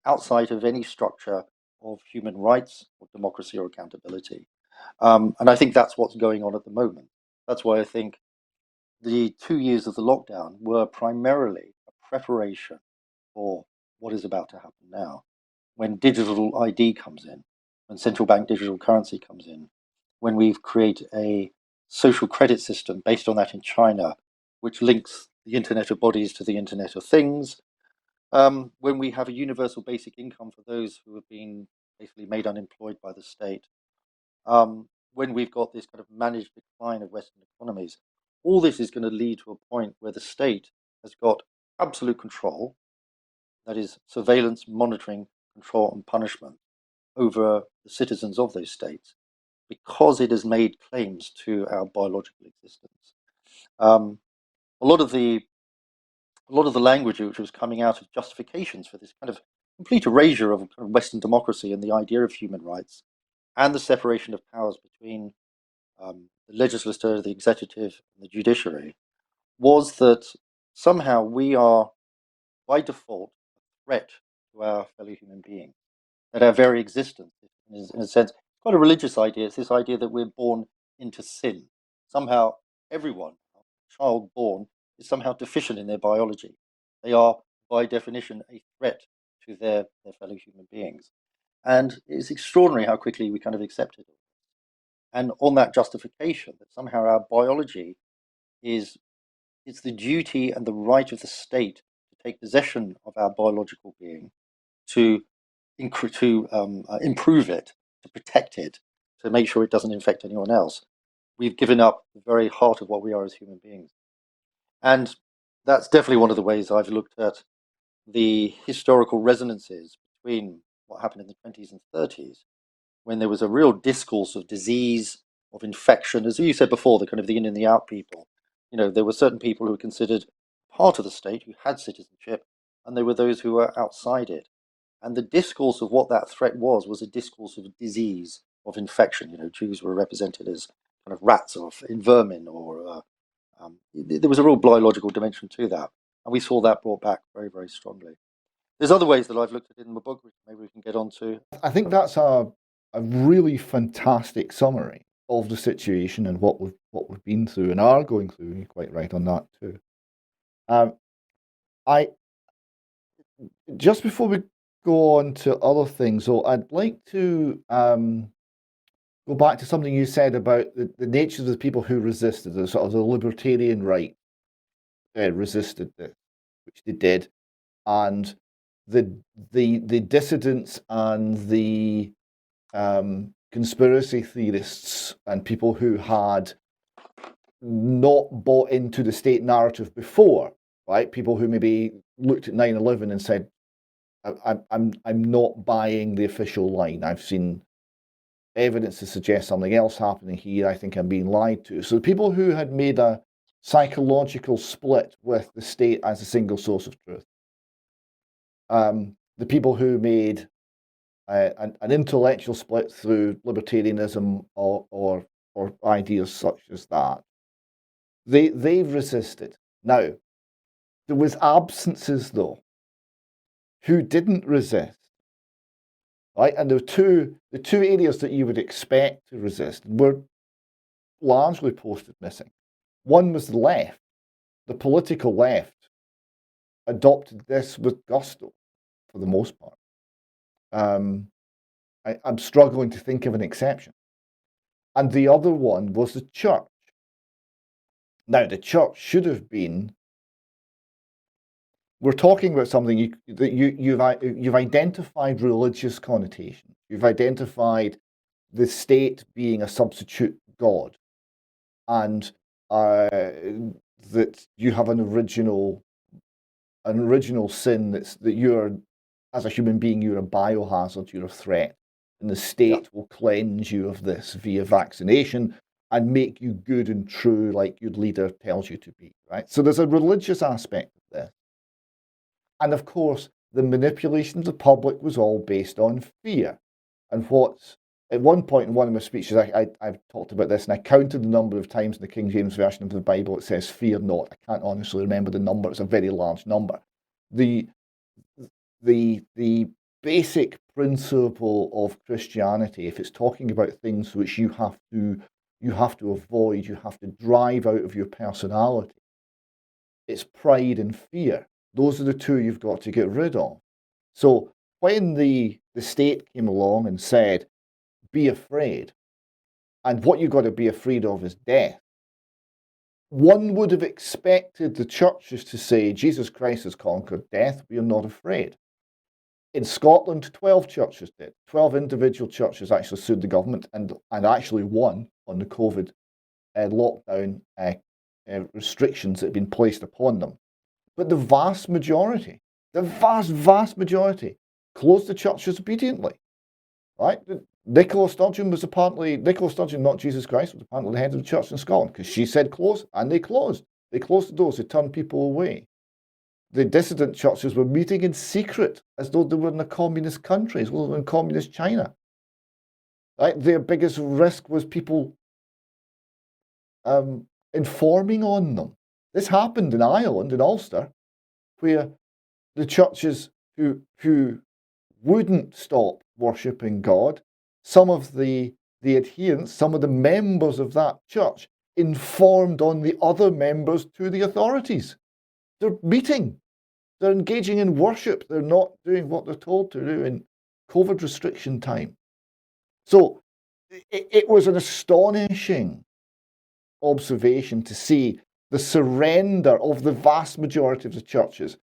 outside of any structure of human rights or democracy or accountability. And I think that's what's going on at the moment. That's why I think the 2 years of the lockdown were primarily a preparation for what is about to happen now. When digital ID comes in, when central bank digital currency comes in, when we create a social credit system based on that in China, which links the Internet of Bodies to the Internet of Things, when we have a universal basic income for those who have been basically made unemployed by the state, when we've got this kind of managed decline of Western economies, all this is going to lead to a point where the state has got absolute control, that is, surveillance, monitoring, control, and punishment over the citizens of those states, because it has made claims to our biological existence. A lot of the language which was coming out of justifications for this kind of complete erasure of Western democracy and the idea of human rights and the separation of powers between the legislature, the executive, and the judiciary, was that somehow we are, by default, a threat to our fellow human beings, that our very existence is, in a sense, quite a religious idea. It's this idea that we're born into sin. Somehow, everyone, a child born, is somehow deficient in their biology. They are, by definition, a threat to their fellow human beings. And it's extraordinary how quickly we kind of accepted it. And on that justification, that somehow our biology is it's the duty and the right of the state to take possession of our biological being, to improve it, to protect it, to make sure it doesn't infect anyone else. We've given up the very heart of what we are as human beings. And that's definitely one of the ways I've looked at the historical resonances between what happened in the 20s and 30s, when there was a real discourse of disease, of infection. As you said before, the kind of the in and the out people. There were certain people who were considered part of the state, who had citizenship, and there were those who were outside it. And the discourse of what that threat was a discourse of disease, of infection. Jews were represented as kind of rats or in vermin, or there was a real biological dimension to that. And we saw that brought back very, very strongly. There's other ways that I've looked at it in the book, which maybe we can get onto. I think that's a really fantastic summary of the situation and what we've been through and are going through. You're quite right on that too. I just before we go on to other things, though, I'd like to go back to something you said about the nature of the people who resisted, the sort of the libertarian right resisted this, which they did, and the dissidents and the conspiracy theorists and people who had not bought into the state narrative before, right? People who maybe looked at 9/11 and said, I'm not buying the official line. I've seen evidence to suggest something else happening here. I think I'm being lied to. So the people who had made a psychological split with the state as a single source of truth, the people who made an intellectual split through libertarianism or ideas such as that, they've resisted. Now, there was absences though who didn't resist, right? And the two areas that you would expect to resist were largely posted missing. One was the left. The political left adopted this with gusto for the most part. I'm struggling to think of an exception. And the other one was the church. Now, the church should have been. We're talking about something you've identified religious connotations. You've identified the state being a substitute god, and that you have an original an original sin that you're, as a human being, you're a biohazard, you're a threat, and the Yeah. state will cleanse you of this via vaccination and make you good and true like your leader tells you to be, right? So there's a religious aspect of this. And of course, the manipulation of the public was all based on fear. And what's at one point in one of my speeches, I've talked about this, and I counted the number of times in the King James Version of the Bible it says, "Fear not." I can't honestly remember the number. It's a very large number. The the basic principle of Christianity, if it's talking about things which you have to avoid, you have to drive out of your personality, it's pride and fear. Those are the two you've got to get rid of. So when the state came along and said, be afraid, and what you've got to be afraid of is death, one would have expected the churches to say, Jesus Christ has conquered death, we are not afraid. In Scotland, 12 churches did. 12 individual churches actually sued the government and actually won on the COVID lockdown restrictions that had been placed upon them. But the vast majority, vast majority, closed the churches obediently. Right? Nicola Sturgeon, not Jesus Christ, was apparently the head of the church in Scotland because she said close, and they closed. They closed the doors. They turned people away. The dissident churches were meeting in secret as though they were in a communist country, as though they were in communist China. Right? Their biggest risk was people informing on them. This happened in Ireland, in Ulster, where the churches who wouldn't stop worshipping God, some of the adherents, some of the members of that church informed on the other members to the authorities. They're meeting. They're engaging in worship. They're not doing what they're told to do in COVID restriction time. So it was an astonishing observation to see the surrender of the vast majority of the churches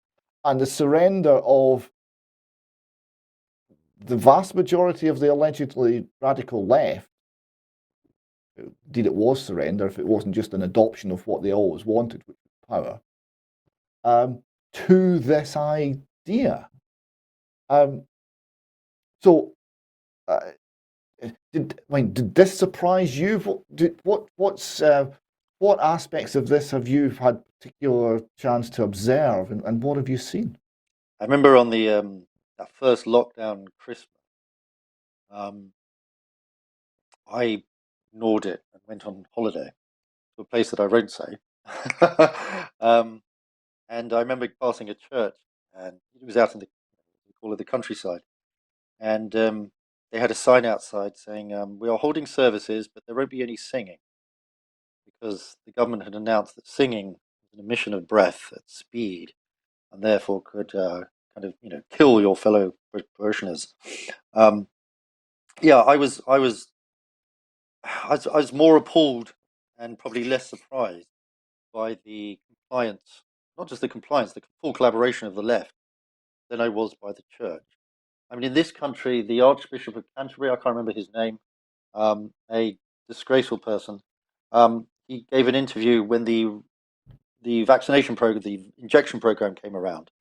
and the surrender of the vast majority of the allegedly radical left. Indeed, it was surrender if it wasn't just an adoption of what they always wanted, which was power, to this idea. So, did this surprise you? What aspects of this have you had particular chance to observe, and what have you seen? I remember on the that first lockdown Christmas, I ignored it and went on holiday to a place that I won't say. And I remember passing a church, and it was out in we call it the countryside, and they had a sign outside saying, "We are holding services, but there won't be any singing," because the government had announced that singing was an emission of breath at speed, and therefore could kind of kill your fellow parishioners. Yeah, I was more appalled and probably less surprised by the compliance, not just the compliance, the full collaboration of the left, than I was by the church. I mean, in this country, the Archbishop of Canterbury, I can't remember his name, a disgraceful person, he gave an interview when the vaccination program, the injection program came around,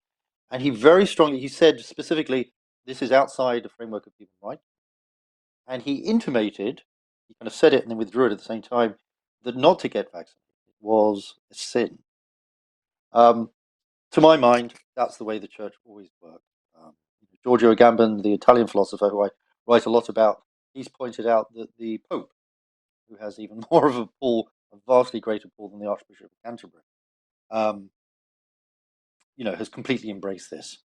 and he very strongly, he said specifically, this is outside the framework of human rights, and he intimated, he kind of said it and then withdrew it at the same time, that not to get vaccinated was a sin. To my mind, that's the way the church always worked. Giorgio Agamben, the Italian philosopher who I write a lot about, he's pointed out that the Pope, who has even more of a pull, a vastly greater pull than the Archbishop of Canterbury, has completely embraced this.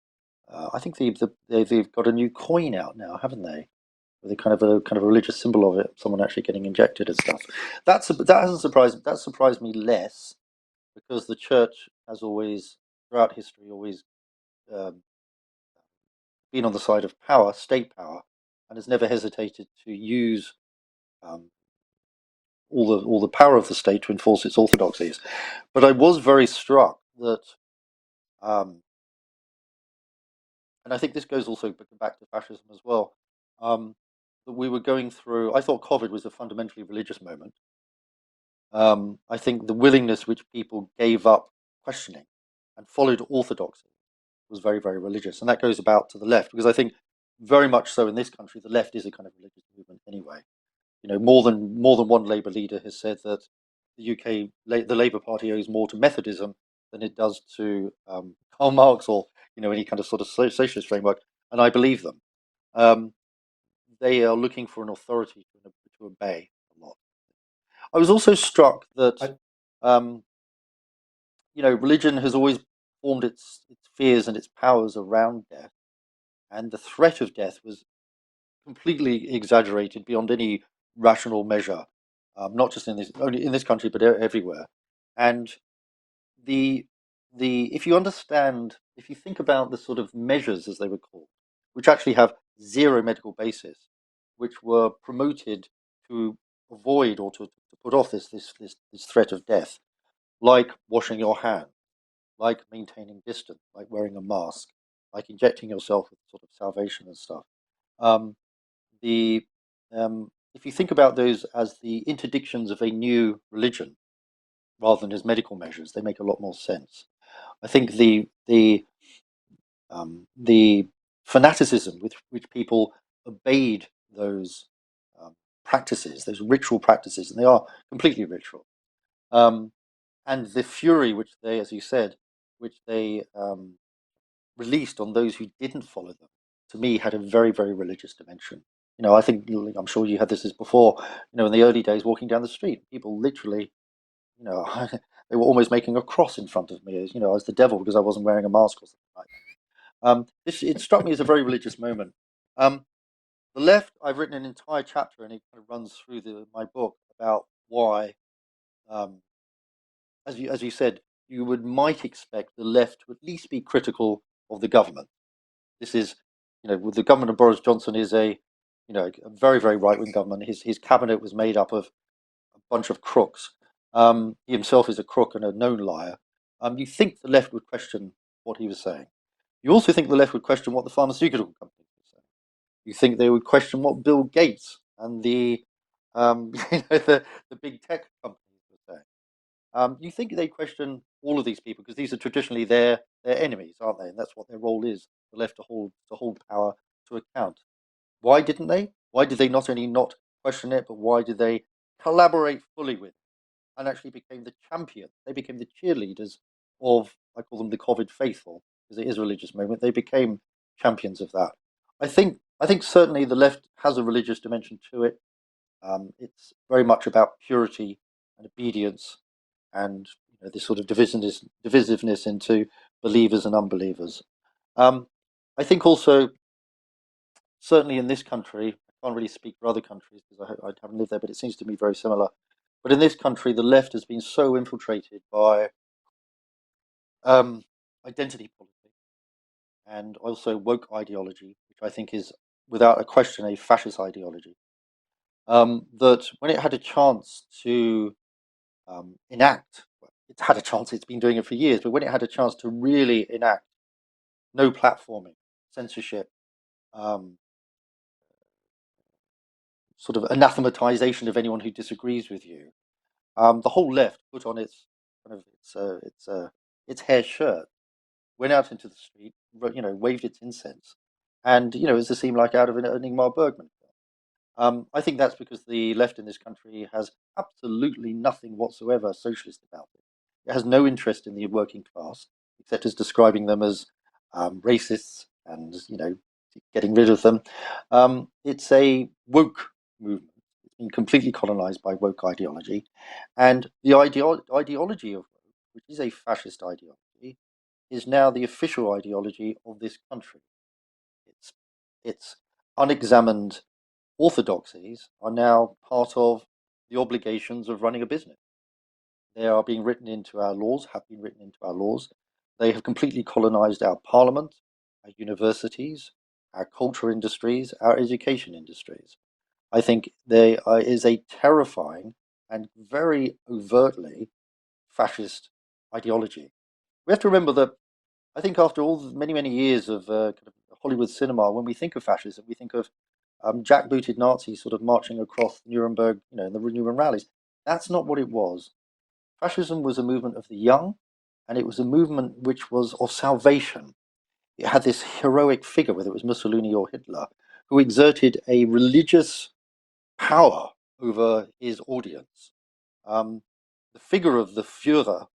I think they've got a new coin out now, haven't they? With a kind of a religious symbol of it, someone actually getting injected and stuff. That hasn't surprised. That surprised me less because the church has always, throughout history, always um, been on the side of power, state power, and has never hesitated to use um, all the power of the state to enforce its orthodoxies. But I was very struck that, and I think this goes also back to fascism as well, that we were going through. I thought COVID was a fundamentally religious moment. I think the willingness which people gave up questioning and followed orthodoxy was very, very religious, and that goes about to the left, because I think very much so in this country, the left is a kind of religious movement anyway. More than one Labour leader has said that the UK, the Labour Party owes more to Methodism than it does to Karl Marx or any kind of sort of socialist framework, and I believe them. Um, they are looking for an authority to obey a lot. I was also struck that I, um, religion has always formed its fears and its powers around death, and the threat of death was completely exaggerated beyond any rational measure, not just only in this country, but everywhere. And the if you think about the sort of measures as they were called, which actually have zero medical basis, which were promoted to avoid or to put off this threat of death, like washing your hands, like maintaining distance, like wearing a mask, like injecting yourself with sort of salvation and stuff. Um, the if you think about those as the interdictions of a new religion rather than as medical measures, they make a lot more sense. I think the fanaticism with which people obeyed those um, practices, those ritual practices, and they are completely ritual, um, and the fury which they, as you said, which they released on those who didn't follow them, to me had a very, very religious dimension. I think I'm sure you had this as before. In the early days, walking down the street, people literally, you know, they were almost making a cross in front of me as I was the devil because I wasn't wearing a mask or something like that. It struck me as a very religious moment. Um, the left, I've written an entire chapter, and it kind of runs through my book about why, um, as you said, you might expect the left to at least be critical of the government. This is, with the government of Boris Johnson is a very, very right wing government. His cabinet was made up of a bunch of crooks. He himself is a crook and a known liar. You think the left would question what he was saying. You also think the left would question what the pharmaceutical companies were saying. You think they would question what Bill Gates and the the big tech companies were saying. You think they question all of these people because these are traditionally their enemies, aren't they? And that's what their role is: the left to hold power to account. Why didn't they? Why did they not only not question it, but why did they collaborate fully with it and actually became the champion? They became the cheerleaders of, I call them the COVID faithful, because it is a religious movement. They became champions of that. I think certainly the left has a religious dimension to it. It's very much about purity and obedience, and this sort of divisiveness into believers and unbelievers. Um, I think also, certainly in this country, I can't really speak for other countries because I haven't lived there, but it seems to me very similar. But in this country, the left has been so infiltrated by um, identity politics and also woke ideology, which I think is, without a question, a fascist ideology. That when it had a chance to enact, well, it's had a chance, it's been doing it for years, but when it had a chance to really enact no platforming, censorship, um, sort of anathematization of anyone who disagrees with you, the whole left put on its kind of its hair shirt, went out into the street, waved its incense, and it was to seem like out of an Ingmar Bergman film. I think that's because the left in this country has absolutely nothing whatsoever socialist about it. It has no interest in the working class, except as describing them as racists and getting rid of them. It's a woke movement. It's been completely colonized by woke ideology, and the ideology of woke, which is a fascist ideology, is now the official ideology of this country. It's it's unexamined orthodoxies are now part of the obligations of running a business. They are being written into our laws, have been written into our laws. They have completely colonized our parliament, our universities, our culture industries, our education industries. I think there is a terrifying and very overtly fascist ideology. We have to remember that I think after all the many, many years of kind of Hollywood cinema, when we think of fascism, we think of jackbooted Nazis sort of marching across Nuremberg, in the Nuremberg rallies. That's not what it was. Fascism was a movement of the young, and it was a movement which was of salvation. it had this heroic figure, whether it was Mussolini or Hitler, who exerted a religious power over his audience. The figure of the Führer,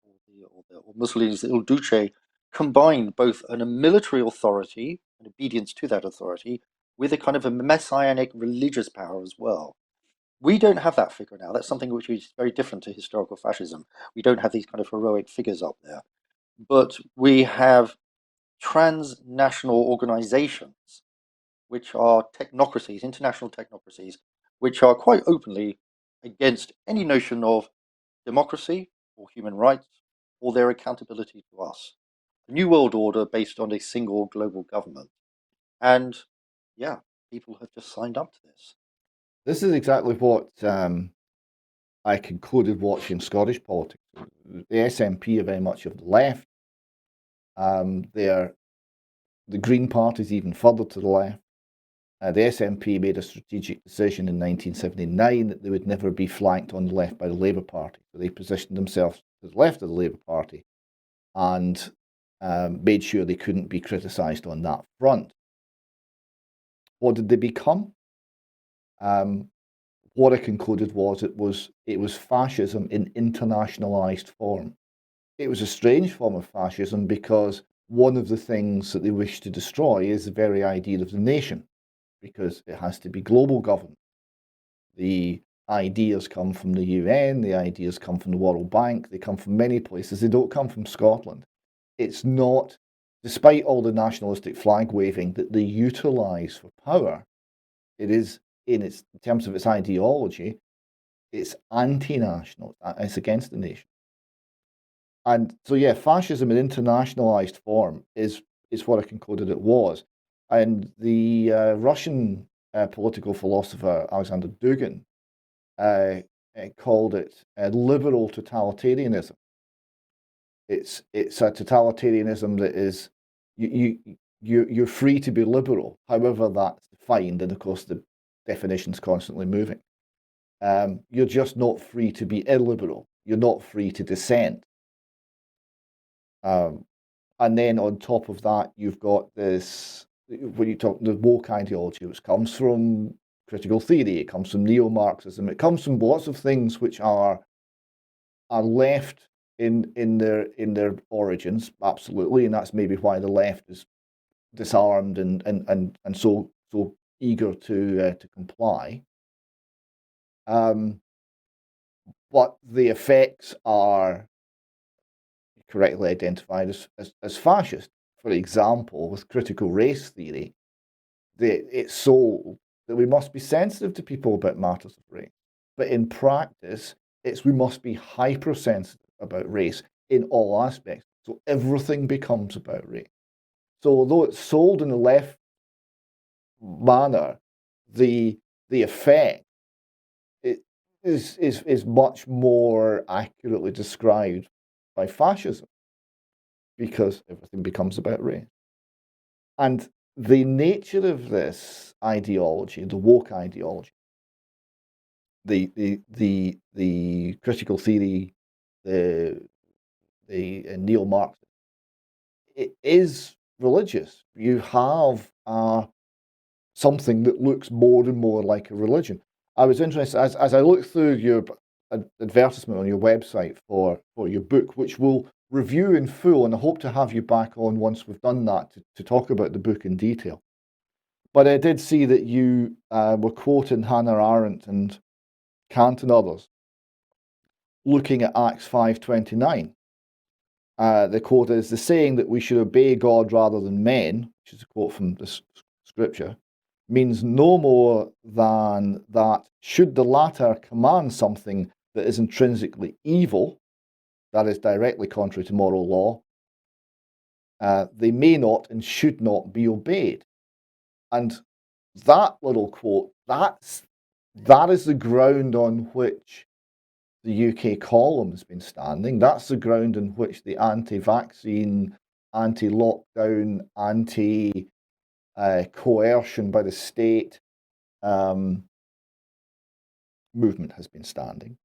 or Mussolini's Il Duce, combined both a military authority and obedience to that authority with a kind of a messianic religious power as well. We don't have that figure now. That's something which is very different to historical fascism. We don't have these kind of heroic figures up there. But we have transnational organizations, which are technocracies, international technocracies, which are quite openly against any notion of democracy or human rights or their accountability to us. A new world order based on a single global government. And yeah, people have just signed up to this. This is exactly what I concluded watching Scottish politics. The SNP are very much of the left. The Green Party is even further to the left. The SNP made a strategic decision in 1979 that they would never be flanked on the left by the Labour Party. So they positioned themselves to the left of the Labour Party and made sure they couldn't be criticised on that front. What did they become? What I concluded was it was fascism in internationalised form. It was a strange form of fascism because one of the things that they wish to destroy is the very idea of the nation, because it has to be global government. The ideas come from the UN, the ideas come from the World Bank, they come from many places, they don't come from Scotland. It's not, despite all the nationalistic flag waving that they utilise for power, it is, in terms of its ideology, it's anti-national, it's against the nation. And so, yeah, fascism in internationalised form is what I concluded it was. And the Russian political philosopher Alexander Dugin called it liberal totalitarianism. It's a totalitarianism that is you're free to be liberal, however that's defined, and of course the definition's constantly moving. You're just not free to be illiberal. You're not free to dissent. And then on top of that, you've got this, when you talk the woke ideology, which comes from critical theory, it comes from neo-Marxism, it comes from lots of things which are left in their origins, absolutely, and that's maybe why the left is disarmed and so eager to comply. But the effects are correctly identified as fascist. For example, with critical race theory, it's sold that we must be sensitive to people about matters of race. But in practice, we must be hypersensitive about race in all aspects. So everything becomes about race. So although it's sold in the left manner, the effect is much more accurately described by fascism, because everything becomes about race. And the nature of this ideology, the woke ideology, the critical theory, the neo-Marxism, it is religious. You have something that looks more and more like a religion. I was interested as I looked through your advertisement on your website for your book, which we'll review in full, and I hope to have you back on once we've done that to talk about the book in detail. But I did see that you were quoting Hannah Arendt and Kant and others, looking at Acts 5:29. The quote is, "The saying that we should obey God rather than men," which is a quote from the scripture, "means no more than that should the latter command something that is intrinsically evil, that is directly contrary to moral law, they may not and should not be obeyed." And that little quote, that is the ground on which the UK column has been standing. That's the ground on which the anti-vaccine, anti-lockdown, anti-coercion by the state movement has been standing.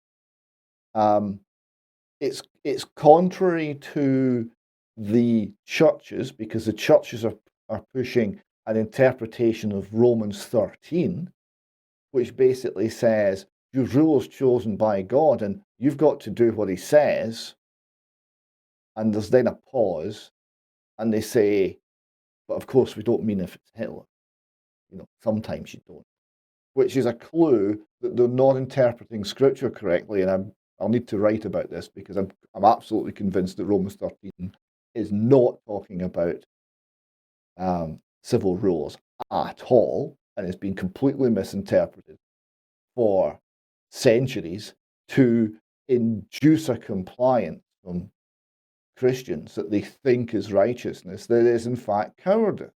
It's contrary to the churches, because the churches are are pushing an interpretation of Romans 13, which basically says your ruler's chosen by God and you've got to do what he says. And there's then a pause, and they say, but of course we don't mean if it's Hitler. Sometimes you don't. Which is a clue that they're not interpreting scripture correctly. And I'll need to write about this because I'm absolutely convinced that Romans 13 is not talking about civil rulers at all, and it's been completely misinterpreted for centuries to induce a compliance from Christians that they think is righteousness that is in fact cowardice.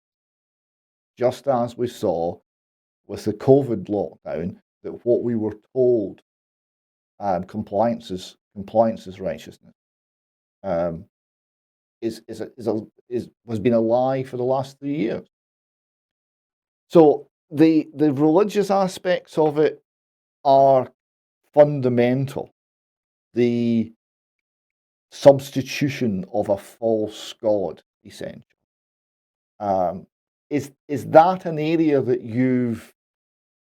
Just as we saw with the COVID lockdown, that what we were told compliance is righteousness has been a lie for the last 3 years. So the religious aspects of it are fundamental. The substitution of a false god, essentially. Is that an area that you've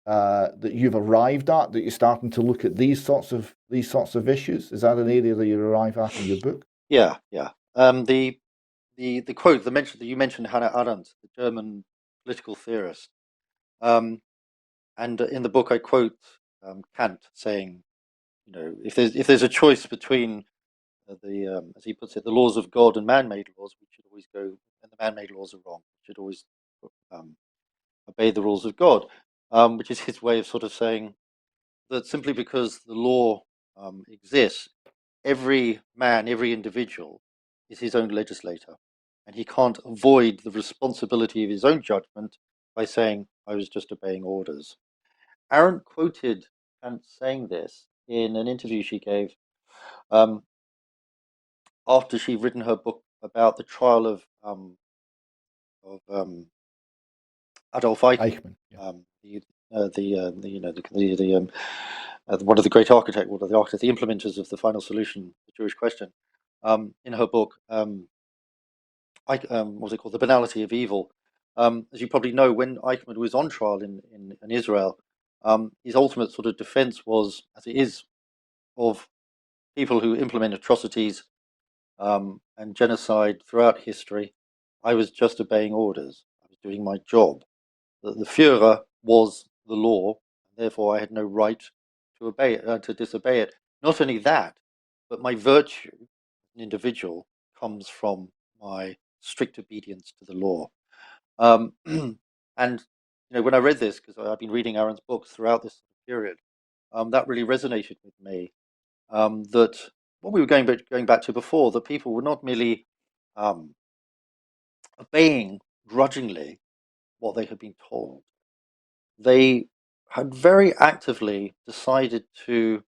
arrived at, that you're starting to look at these sorts of issues? Is that an area that you arrive at in your book? Yeah. The quote, the mention that you mentioned, Hannah Arendt, the German political theorist, and in the book I quote Kant saying, if there's a choice between as he puts it, the laws of God and man-made laws, we should always go, and the man-made laws are wrong. We should always obey the rules of God, which is his way of sort of saying that simply because the law exists, every man, every individual is his own legislator, and he can't avoid the responsibility of his own judgment by saying, I was just obeying orders. Arendt quoted Kant saying this in an interview she gave after she'd written her book about the trial of Adolf Eichmann, Yeah. one of the great architects, the implementers of the final solution, the Jewish question. In her book, what's it called, The Banality of Evil. As you probably know, when Eichmann was on trial in Israel, his ultimate sort of defense was, as it is, of people who implement atrocities and genocide throughout history. I was just obeying orders. I was doing my job. The Führer was the law, and therefore I had no right to obey it, to disobey it. Not only that, but my virtue as an individual comes from my strict obedience to the law. And when I read this, because I've been reading Aaron's books throughout this period, that really resonated with me. That what we were going back to before, that people were not merely obeying grudgingly what they had been told. They had very actively decided to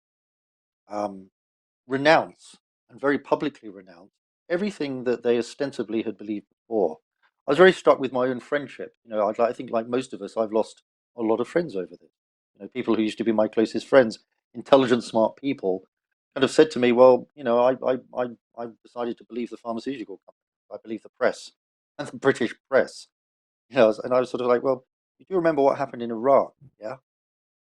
renounce, and very publicly renounce, everything that they ostensibly had believed before. I was very struck with my own friendship. I think, like most of us, I've lost a lot of friends over this. People who used to be my closest friends, intelligent, smart people, kind of said to me, "Well, I decided to believe the pharmaceutical company. I believe the press and the British press." And I was sort of like, "Well, you do remember what happened in Iraq, yeah?"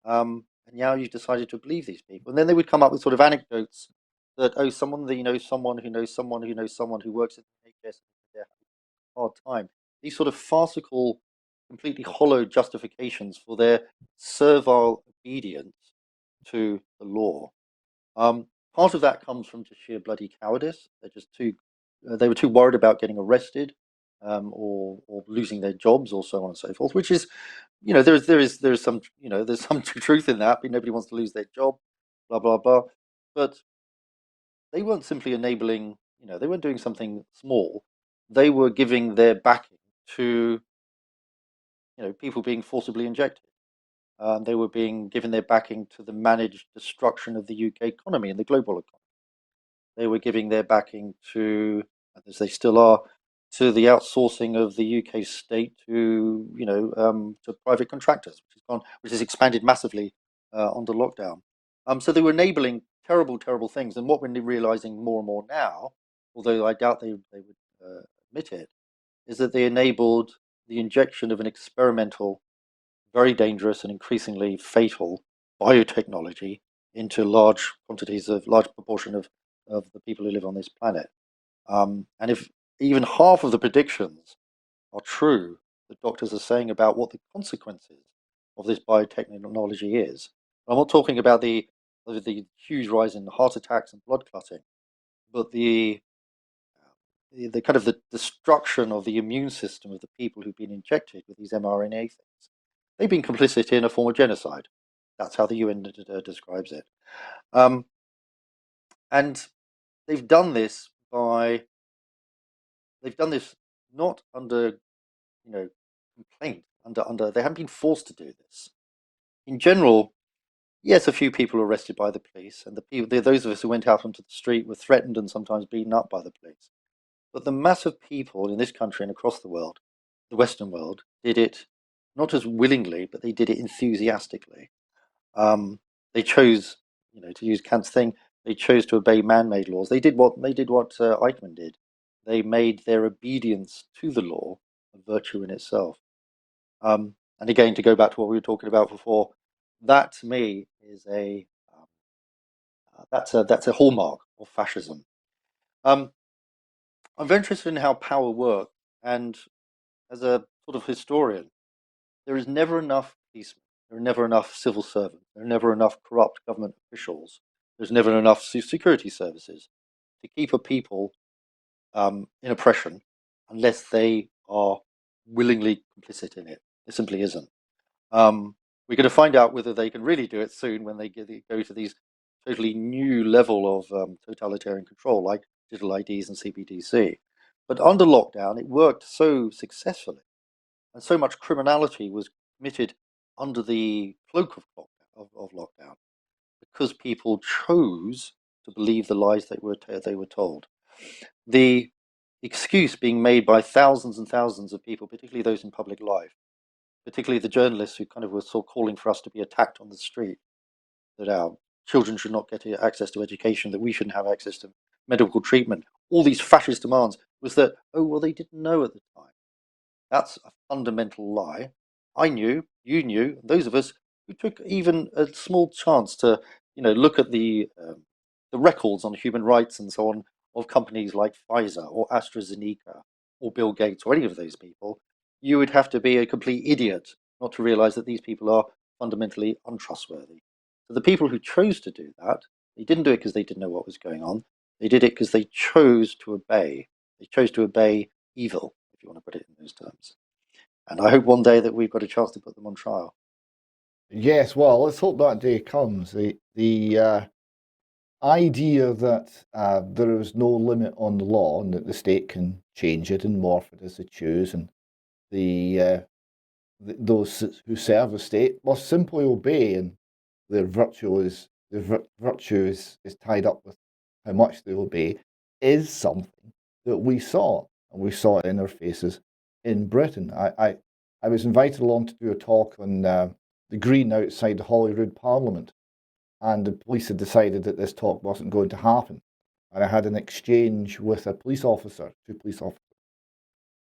And now you've decided to believe these people. And then they would come up with sort of anecdotes that, oh, someone that someone who knows someone who knows someone who works at the NHS, they're having a hard time. These sort of farcical, completely hollow justifications for their servile obedience to the law. Part of that comes from just sheer bloody cowardice. They're just too. They were too worried about getting arrested, or losing their jobs, or so on and so forth. Which is, there's some there's some truth in that. But nobody wants to lose their job, blah blah blah. But they weren't simply enabling. They weren't doing something small. They were giving their backing to people being forcibly injected. They were being given their backing to the managed destruction of the UK economy and the global economy. They were giving their backing to, as they still are, to the outsourcing of the UK state to to private contractors, which has expanded massively under lockdown. So they were enabling terrible, terrible things. And what we're realizing more and more now, although I doubt they would admit it, is that they enabled the injection of an experimental, very dangerous and increasingly fatal biotechnology into large quantities of large proportion of the people who live on this planet. And if even half of the predictions are true that doctors are saying about what the consequences of this biotechnology is, I'm not talking about the huge rise in heart attacks and blood clotting, but the kind of the destruction of the immune system of the people who've been injected with these mRNA things. They've been complicit in a form of genocide. That's how the UN describes it. Um, and they've done this not under complaint. Under they haven't been forced to do this. In general, yes, a few people were arrested by the police, and those of us who went out onto the street were threatened and sometimes beaten up by the police. But the mass of people in this country and across the world, the Western world, did it not as willingly, but they did it enthusiastically. They chose, to use Kant's thing, they chose to obey man-made laws. They did what Eichmann did. They made their obedience to the law a virtue in itself. And again, to go back to what we were talking about before, that to me is that's a hallmark of fascism. I'm very interested in how power works, and as a sort of historian, there is never enough policemen, there are never enough civil servants, there are never enough corrupt government officials, there's never enough security services to keep a people in oppression unless they are willingly complicit in it. It simply isn't. We're going to find out whether they can really do it soon when they go to these totally new level of totalitarian control, like digital IDs and CBDC. But under lockdown, it worked so successfully, and so much criminality was committed under the cloak of lockdown because people chose to believe the lies they were told. The excuse being made by thousands and thousands of people, particularly those in public life, particularly the journalists who kind of were sort of calling for us to be attacked on the street, that our children should not get access to education, that we shouldn't have access to medical treatment. All these fascist demands was that, oh, well, they didn't know at the time. That's a fundamental lie. I knew, you knew, those of us who took even a small chance to, look at the records on human rights and so on of companies like Pfizer or AstraZeneca or Bill Gates or any of those people, you would have to be a complete idiot not to realize that these people are fundamentally untrustworthy. So the people who chose to do that, they didn't do it because they didn't know what was going on. They did it because they chose to obey. They chose to obey evil, if you want to put it in those terms. And I hope one day that we've got a chance to put them on trial. Yes, well, let's hope that day comes. The idea that there is no limit on the law and that the state can change it and morph it as they choose, and the those who serve the state must simply obey, and their virtue is tied up with how much they obey, is something that we saw, and we saw it in our faces in Britain. I was invited along to do a talk on the green outside the Holyrood Parliament, and the police had decided that this talk wasn't going to happen. And I had an exchange with a police officer, two police officers.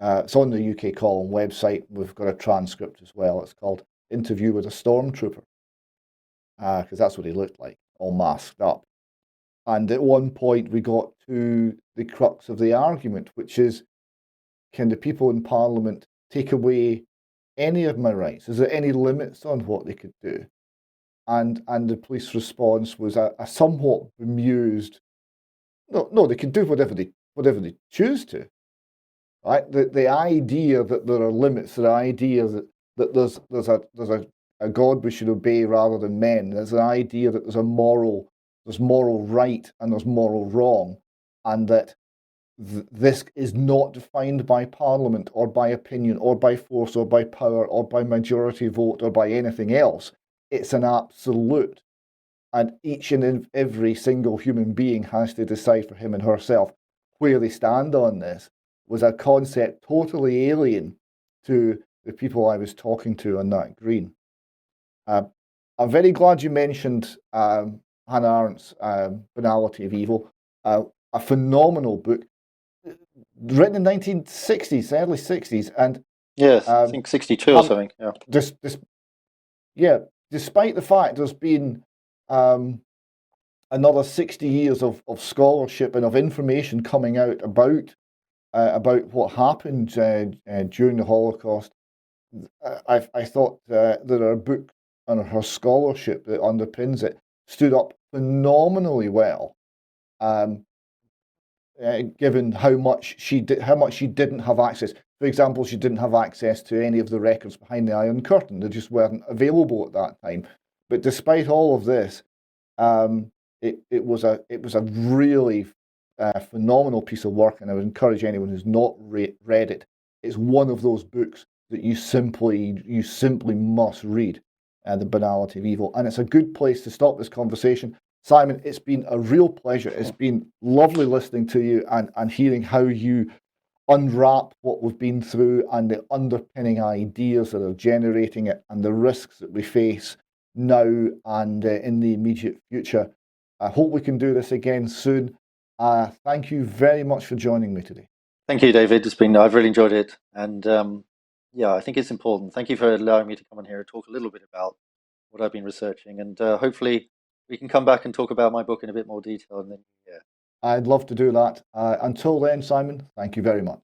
It's on the UK Column website. We've got a transcript as well. It's called Interview with a Stormtrooper, because that's what he looked like, all masked up. And at one point, we got to the crux of the argument, which is, can the people in Parliament take away any of my rights? Is there any limits on what they could do? And the police response was a somewhat bemused, no, they can do whatever they choose to. Right? The idea that there are limits, the idea that there's a God we should obey rather than men. There's an idea that there's moral right and there's moral wrong, and that this is not defined by Parliament or by opinion or by force or by power or by majority vote or by anything else. It's an absolute, and each and every single human being has to decide for him and herself where they stand on this. Was a concept totally alien to the people I was talking to on that green. I'm very glad you mentioned Hannah Arendt's Banality of Evil, a phenomenal book. written in 1960s, early 60s, and Yes, I um, think 62 or something. Yeah. this, yeah, despite the fact there's been um, another 60 years of scholarship and of information coming out about what happened during the Holocaust, I thought there are books on her scholarship that underpins it stood up phenomenally well. Um, Given how much she didn't have access. For example, she didn't have access to any of the records behind the Iron Curtain; they just weren't available at that time. But despite all of this, um, it was a really phenomenal piece of work, and I would encourage anyone who's not read it. It's one of those books that you simply must read, The Banality of Evil, and it's a good place to stop this conversation. Simon, it's been a real pleasure. It's been lovely listening to you and hearing how you unwrap what we've been through and the underpinning ideas that are generating it and the risks that we face now and in the immediate future. I hope we can do this again soon. Thank you very much for joining me today. Thank you, David. I've really enjoyed it. And yeah, I think it's important. Thank you for allowing me to come on here and talk a little bit about what I've been researching. And hopefully we can come back and talk about my book in a bit more detail in the new year. I'd love to do that. Until then, Simon, thank you very much.